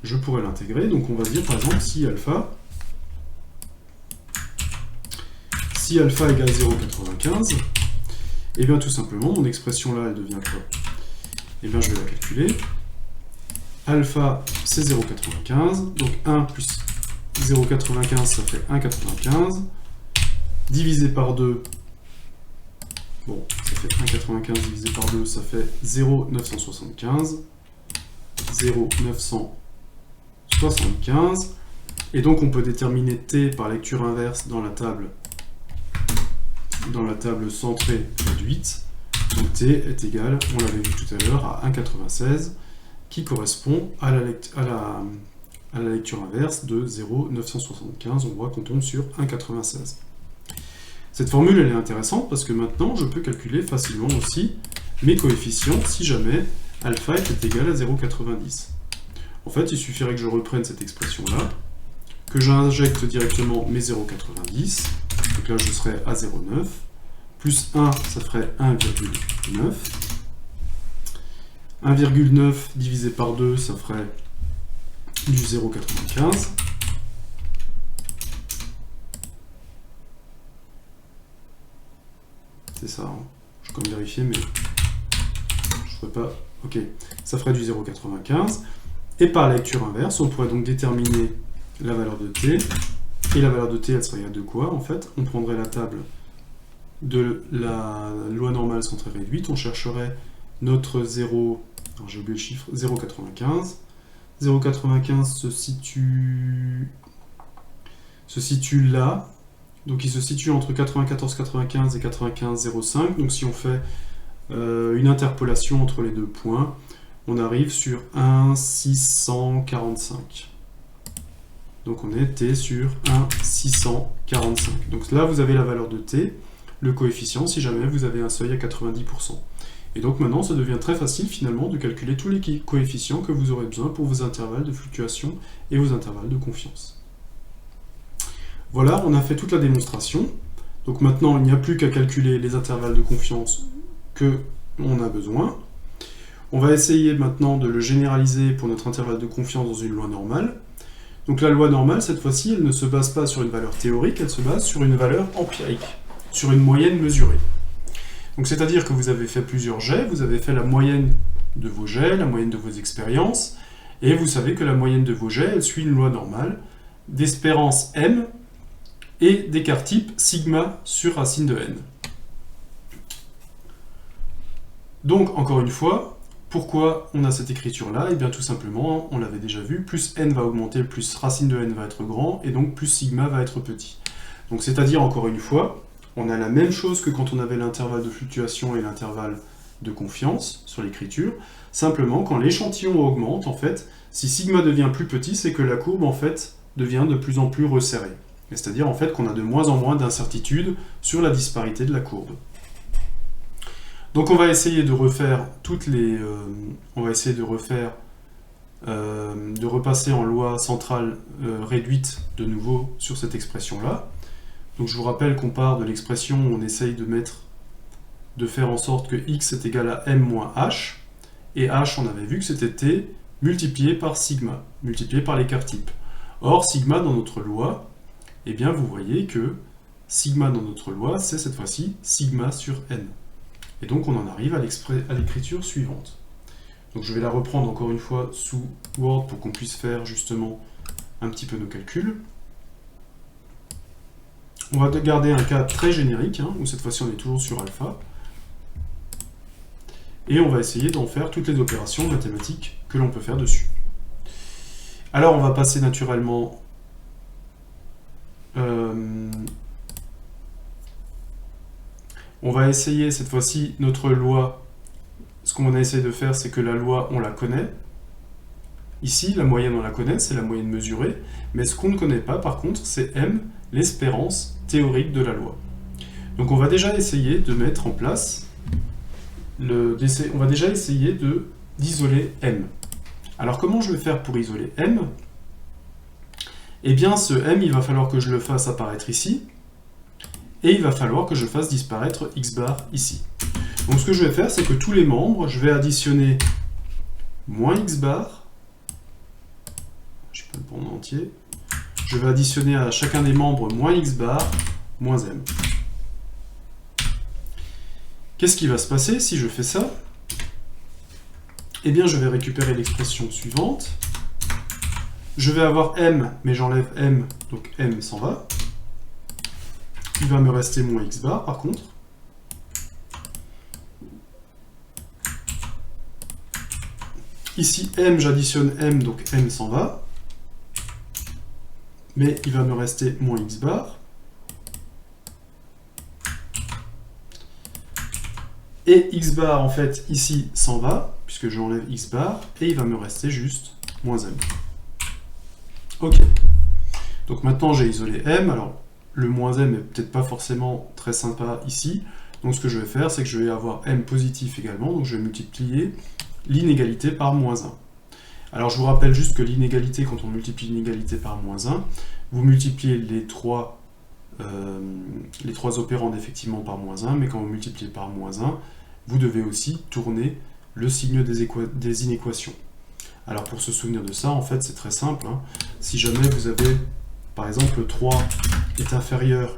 je pourrais l'intégrer. Donc on va dire par exemple si alpha égale 0,95, et bien tout simplement, mon expression là, elle devient quoi? Et bien je vais la calculer. Alpha, c'est 0,95, donc 1 plus 0,95, ça fait 1,95, divisé par 2, bon, ça fait 1,95 divisé par 2, ça fait 0,975, 0,975, et donc on peut déterminer t par lecture inverse dans la table centrée réduite. Donc t est égal, on l'avait vu tout à l'heure, à 1,96, qui correspond à la lecture inverse de 0,975. On voit qu'on tombe sur 1,96. Cette formule, elle est intéressante parce que maintenant, je peux calculer facilement aussi mes coefficients si jamais alpha était égal à 0,90. En fait, il suffirait que je reprenne cette expression-là, que j'injecte directement mes 0,90. Donc là, je serais à 0,9. Plus 1, ça ferait 1,9. 1,9 divisé par 2, ça ferait du 0,95. C'est ça, hein. Je peux me vérifier, mais je ne ferai pas... Ok, ça ferait du 0,95. Et par lecture inverse, on pourrait donc déterminer la valeur de t. Et la valeur de t, elle serait de quoi, en fait? On prendrait la table de la loi normale centrée réduite, on chercherait notre 0, alors j'ai oublié le chiffre, 0,95. 0,95 se situe là, donc il se situe entre 94,95 et 95,05, donc si on fait une interpolation entre les deux points, on arrive sur 1,645. Donc on est t sur 1,645. Donc là, vous avez la valeur de t, le coefficient, si jamais vous avez un seuil à 90%. Et donc maintenant, ça devient très facile finalement de calculer tous les coefficients que vous aurez besoin pour vos intervalles de fluctuation et vos intervalles de confiance. Voilà, on a fait toute la démonstration. Donc maintenant, il n'y a plus qu'à calculer les intervalles de confiance que l'on a besoin. On va essayer maintenant de le généraliser pour notre intervalle de confiance dans une loi normale. Donc la loi normale, cette fois-ci, elle ne se base pas sur une valeur théorique, elle se base sur une valeur empirique, sur une moyenne mesurée. Donc c'est-à-dire que vous avez fait plusieurs jets, vous avez fait la moyenne de vos jets, la moyenne de vos expériences, et vous savez que la moyenne de vos jets, elle suit une loi normale d'espérance m et d'écart type sigma sur racine de n. Donc, encore une fois, pourquoi on a cette écriture-là? Eh bien, tout simplement, on l'avait déjà vu, plus n va augmenter, plus racine de n va être grand, et donc plus sigma va être petit. Donc, c'est-à-dire, encore une fois, on a la même chose que quand on avait l'intervalle de fluctuation et l'intervalle de confiance sur l'écriture, simplement, quand l'échantillon augmente, en fait, si sigma devient plus petit, c'est que la courbe, en fait, devient de plus en plus resserrée. C'est-à-dire, en fait, qu'on a de moins en moins d'incertitude sur la disparité de la courbe. Donc on va essayer de refaire de repasser en loi centrale réduite de nouveau sur cette expression-là. Donc je vous rappelle qu'on part de l'expression où on essaye de faire en sorte que x est égal à m moins h, et h, on avait vu que c'était t multiplié par sigma, multiplié par l'écart type. Or, sigma dans notre loi, eh bien vous voyez que sigma dans notre loi, c'est cette fois-ci sigma sur n. Et donc on en arrive à l'écriture suivante. Donc je vais la reprendre encore une fois sous Word pour qu'on puisse faire justement un petit peu nos calculs. On va garder un cas très générique, où cette fois-ci on est toujours sur alpha. Et on va essayer d'en faire toutes les opérations mathématiques que l'on peut faire dessus. Alors on va passer naturellement on va essayer cette fois-ci notre loi. Ce qu'on a essayé de faire, c'est que la loi, on la connaît. Ici, la moyenne, on la connaît, c'est la moyenne mesurée. Mais ce qu'on ne connaît pas, par contre, c'est m, l'espérance théorique de la loi. Donc on va déjà essayer de mettre en place, on va déjà essayer d'isoler m. Alors comment je vais faire pour isoler m? Eh bien, ce m, il va falloir que je le fasse apparaître ici. Et il va falloir que je fasse disparaître x bar ici. Donc ce que je vais faire, c'est que tous les membres, je vais additionner moins x bar, je ne sais pas le prendre en entier, je vais additionner à chacun des membres moins x bar, moins m. Qu'est-ce qui va se passer si je fais ça? Eh bien, je vais récupérer l'expression suivante. Je vais avoir m, mais j'enlève m, donc m s'en va. Il va me rester moins x bar par contre. Ici m, j'additionne m, donc m s'en va. Mais il va me rester moins x bar. Et x bar en fait ici s'en va, puisque j'enlève x bar, et il va me rester juste moins m. Ok. Donc maintenant j'ai isolé m, alors le moins m n'est peut-être pas forcément très sympa ici. Donc ce que je vais faire, c'est que je vais avoir m positif également, donc je vais multiplier l'inégalité par moins 1. Alors je vous rappelle juste que l'inégalité, quand on multiplie l'inégalité par moins 1, vous multipliez les trois opérandes effectivement par moins 1, mais quand vous multipliez par moins 1, vous devez aussi tourner le signe des inéquations. Alors pour se souvenir de ça, en fait c'est très simple. Si jamais vous avez, par exemple, 3 est inférieur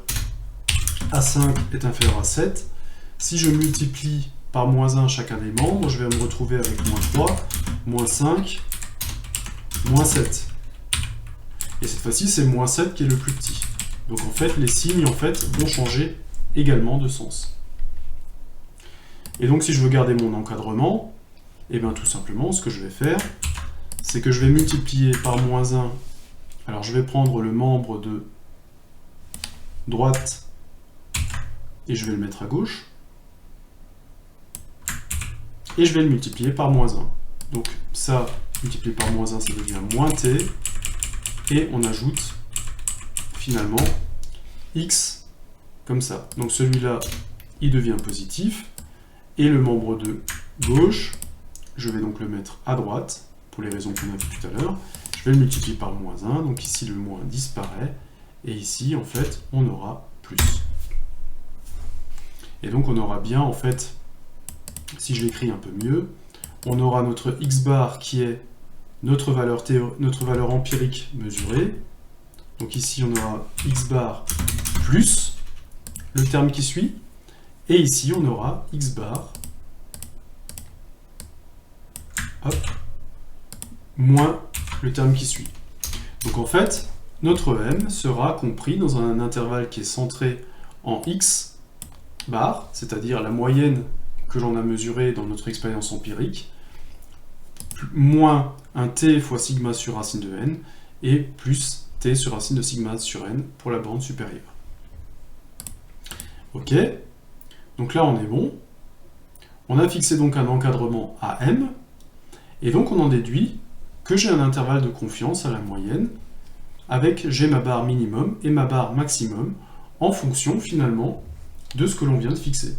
à 5 est inférieur à 7, si je multiplie par moins 1 chacun des membres, je vais me retrouver avec moins 3, moins 5, moins 7. Et cette fois-ci, c'est moins 7 qui est le plus petit. Donc en fait, les signes vont changer également de sens. Et donc si je veux garder mon encadrement, et bien tout simplement, ce que je vais faire, c'est que je vais multiplier par moins 1. Alors je vais prendre le membre de droite et je vais le mettre à gauche. Et je vais le multiplier par moins 1. Donc ça, multiplié par moins 1, ça devient moins t. et on ajoute finalement x comme ça. Donc celui-là, il devient positif, et le membre de gauche, je vais donc le mettre à droite, pour les raisons qu'on a vues tout à l'heure. Je vais le multiplier par le moins 1, donc ici le moins disparaît, et ici, en fait, on aura plus. Et donc on aura bien, en fait, si je l'écris un peu mieux, on aura notre x bar qui est notre valeur empirique mesurée. Donc ici, on aura x bar plus le terme qui suit, et ici, on aura x bar moins le terme qui suit. Donc en fait, notre m sera compris dans un intervalle qui est centré en x bar, c'est-à-dire la moyenne que l'on a mesurée dans notre expérience empirique, moins un t fois sigma sur racine de n, et plus t sur racine de sigma sur n pour la bande supérieure. Ok, donc là on est bon. On a fixé donc un encadrement à m, et donc on en déduit que j'ai un intervalle de confiance à la moyenne, avec j'ai ma barre minimum et ma barre maximum, en fonction finalement de ce que l'on vient de fixer.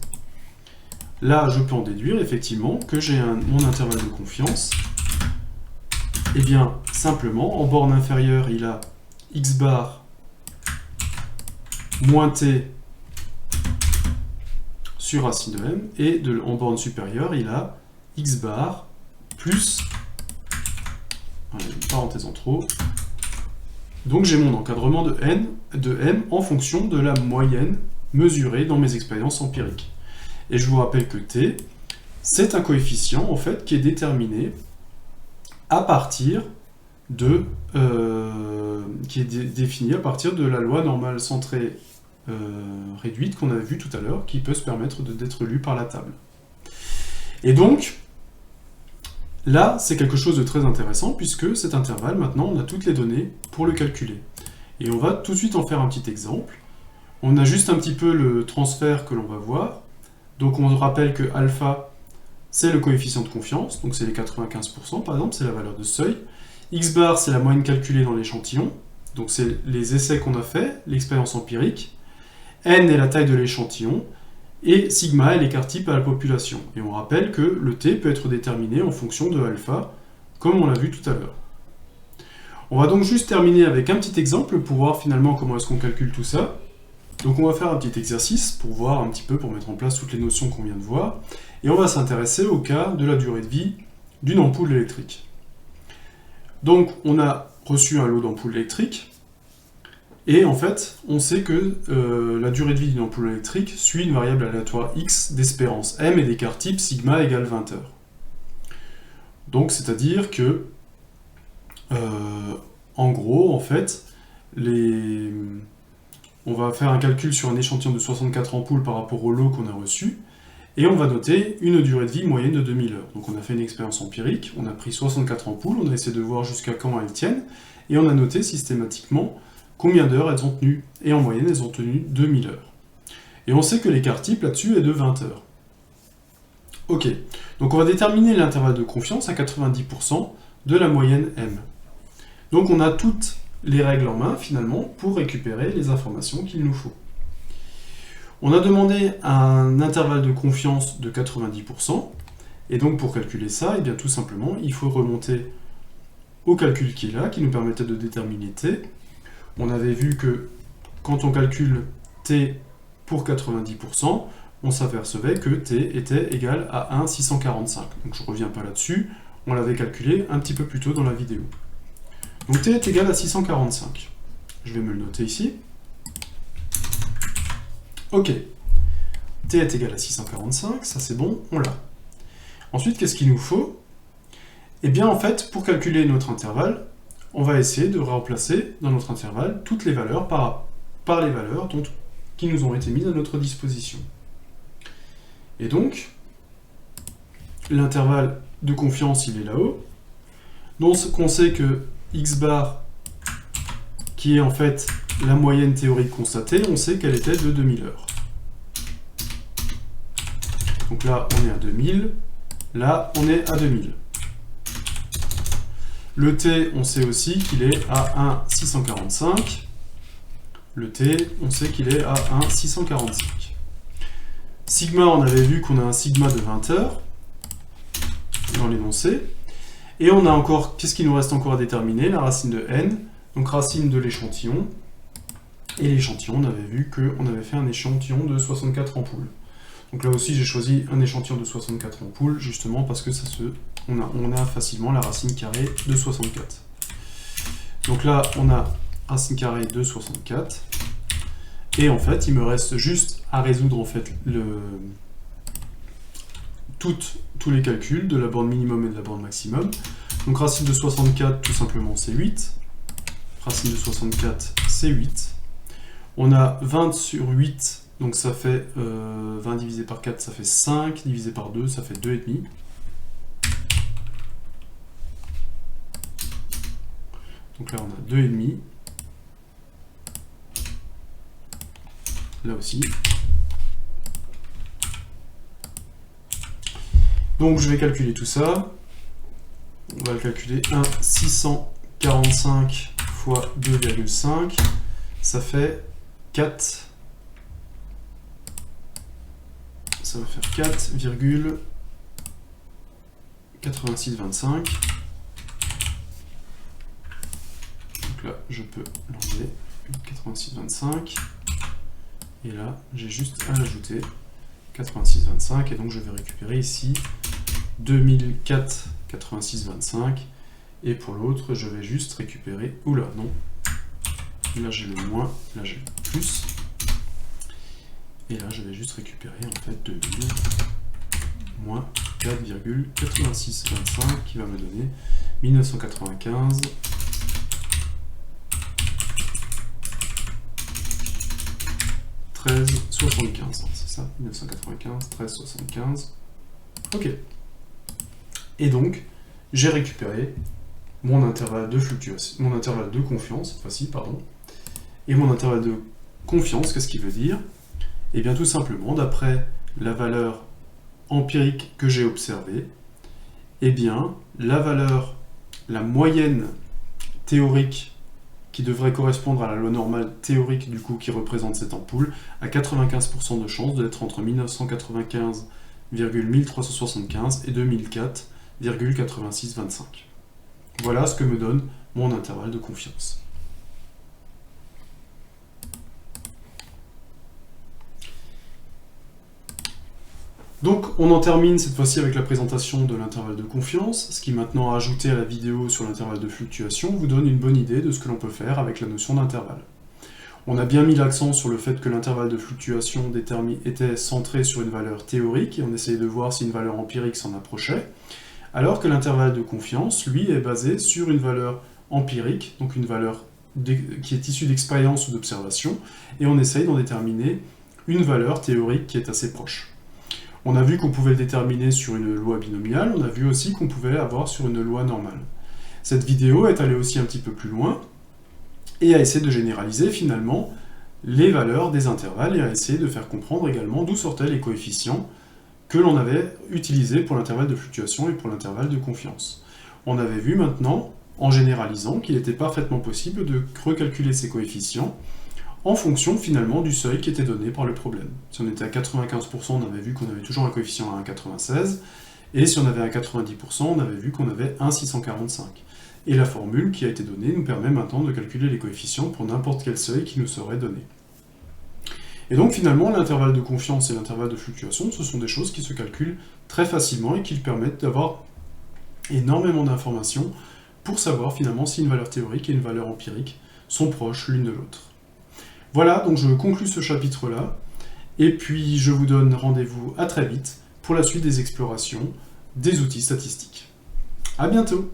Là, je peux en déduire effectivement que j'ai mon intervalle de confiance. Et bien, simplement, en borne inférieure, il a x bar moins t sur racine de m, et en borne supérieure, il a x bar plus, une parenthèse en trop, donc j'ai mon encadrement de m en fonction de la moyenne mesurée dans mes expériences empiriques. Et je vous rappelle que t, c'est un coefficient en fait qui est déterminé à partir de défini à partir de la loi normale centrée réduite qu'on a vue tout à l'heure, qui peut se permettre d'être lue par la table. Et donc, là, c'est quelque chose de très intéressant, puisque cet intervalle, maintenant, on a toutes les données pour le calculer. Et on va tout de suite en faire un petit exemple. On a juste un petit peu le transfert que l'on va voir. Donc on rappelle que alpha, c'est le coefficient de confiance, donc c'est les 95% par exemple, c'est la valeur de seuil. X bar, c'est la moyenne calculée dans l'échantillon, donc c'est les essais qu'on a fait, l'expérience empirique. N est la taille de l'échantillon, et sigma est l'écart type à la population. Et on rappelle que le t peut être déterminé en fonction de alpha, comme on l'a vu tout à l'heure. On va donc juste terminer avec un petit exemple pour voir finalement comment est-ce qu'on calcule tout ça. Donc on va faire un petit exercice pour voir un petit peu, pour mettre en place toutes les notions qu'on vient de voir, et on va s'intéresser au cas de la durée de vie d'une ampoule électrique. Donc on a reçu un lot d'ampoules électriques, et en fait on sait que la durée de vie d'une ampoule électrique suit une variable aléatoire x d'espérance m et d'écart type sigma égale 20 heures. Donc c'est-à-dire que en gros en fait on va faire un calcul sur un échantillon de 64 ampoules par rapport au lot qu'on a reçu, et on va noter une durée de vie moyenne de 2000 heures. Donc on a fait une expérience empirique, on a pris 64 ampoules, on a essayé de voir jusqu'à quand elles tiennent, et on a noté systématiquement combien d'heures elles ont tenu, et en moyenne elles ont tenu 2000 heures. Et on sait que l'écart type là-dessus est de 20 heures. Ok, donc on va déterminer l'intervalle de confiance à 90% de la moyenne M. Donc on a toutes les règles en main, finalement, pour récupérer les informations qu'il nous faut. On a demandé un intervalle de confiance de 90%, et donc pour calculer ça, et bien tout simplement, il faut remonter au calcul qui est là, qui nous permettait de déterminer t. On avait vu que quand on calcule t pour 90%, on s'apercevait que t était égal à 1,645. Donc je ne reviens pas là-dessus, on l'avait calculé un petit peu plus tôt dans la vidéo. Donc t est égal à 645. Je vais me le noter ici. Ok. T est égal à 645, ça c'est bon, on l'a. Ensuite, qu'est-ce qu'il nous faut? Eh bien, en fait, pour calculer notre intervalle, on va essayer de remplacer dans notre intervalle toutes les valeurs par les valeurs qui nous ont été mises à notre disposition. Et donc, l'intervalle de confiance, il est là-haut. Donc, on sait que x bar, qui est en fait la moyenne théorique constatée, on sait qu'elle était de 2000 heures. Donc là, on est à 2000. Là, on est à 2000. Le t, on sait aussi qu'il est à 1,645. Le t, on sait qu'il est à 1,645. Sigma, on avait vu qu'on a un sigma de 20 heures dans l'énoncé. Et on a encore, qu'est-ce qu'il nous reste encore à déterminer? La racine de n, donc racine de l'échantillon. Et l'échantillon, on avait vu qu'on avait fait un échantillon de 64 ampoules. Donc là aussi, j'ai choisi un échantillon de 64 ampoules, justement parce que on a facilement la racine carrée de 64. Donc là, on a racine carrée de 64. Et en fait, il me reste juste à résoudre en fait tous les calculs de la borne minimum et de la borne maximum. Donc racine de 64, tout simplement, c'est 8. Racine de 64, c'est 8. On a 20 sur 8, donc ça fait 20 divisé par 4, ça fait 5, divisé par 2, ça fait 2,5. Donc là, on a 2,5. Là aussi. Donc je vais calculer tout ça. On va le calculer 1,645 fois 2,5. Ça fait 4. Ça va faire 4,8625. Donc là, je peux l'enlever. 8625. Et là, j'ai juste à l'ajouter. 8625. Et donc, je vais récupérer ici 2004,8625. Et pour l'autre, je vais juste récupérer... Oula, non. Là, j'ai le moins. Là, j'ai le plus. Et là, je vais juste récupérer en fait 2000 moins 4,8625 qui va me donner 1995. 13,75, c'est ça, 1995, 13,75. Ok. Et donc, j'ai récupéré mon intervalle de fluctuation, mon intervalle de confiance, cette fois-ci, pardon. Et mon intervalle de confiance, qu'est-ce qu'il veut dire? Eh bien, tout simplement, d'après la valeur empirique que j'ai observée, eh bien, la moyenne théorique qui devrait correspondre à la loi normale théorique du coup qui représente cette ampoule, a 95% de chance d'être entre 1995,1375 et 2004,8625. Voilà ce que me donne mon intervalle de confiance. Donc on en termine cette fois-ci avec la présentation de l'intervalle de confiance, ce qui maintenant ajouté à la vidéo sur l'intervalle de fluctuation vous donne une bonne idée de ce que l'on peut faire avec la notion d'intervalle. On a bien mis l'accent sur le fait que l'intervalle de fluctuation était centré sur une valeur théorique et on essayait de voir si une valeur empirique s'en approchait, alors que l'intervalle de confiance, lui, est basé sur une valeur empirique, donc une valeur qui est issue d'expérience ou d'observation, et on essaye d'en déterminer une valeur théorique qui est assez proche. On a vu qu'on pouvait le déterminer sur une loi binomiale, on a vu aussi qu'on pouvait l'avoir sur une loi normale. Cette vidéo est allée aussi un petit peu plus loin et a essayé de généraliser finalement les valeurs des intervalles et a essayé de faire comprendre également d'où sortaient les coefficients que l'on avait utilisés pour l'intervalle de fluctuation et pour l'intervalle de confiance. On avait vu maintenant, en généralisant, qu'il était parfaitement possible de recalculer ces coefficients en fonction finalement du seuil qui était donné par le problème. Si on était à 95%, on avait vu qu'on avait toujours un coefficient à 1,96, et si on avait à 90%, on avait vu qu'on avait 1,645. Et la formule qui a été donnée nous permet maintenant de calculer les coefficients pour n'importe quel seuil qui nous serait donné. Et donc finalement, l'intervalle de confiance et l'intervalle de fluctuation, ce sont des choses qui se calculent très facilement et qui permettent d'avoir énormément d'informations pour savoir finalement si une valeur théorique et une valeur empirique sont proches l'une de l'autre. Voilà, donc je conclus ce chapitre-là, et puis je vous donne rendez-vous à très vite pour la suite des explorations des outils statistiques. À bientôt!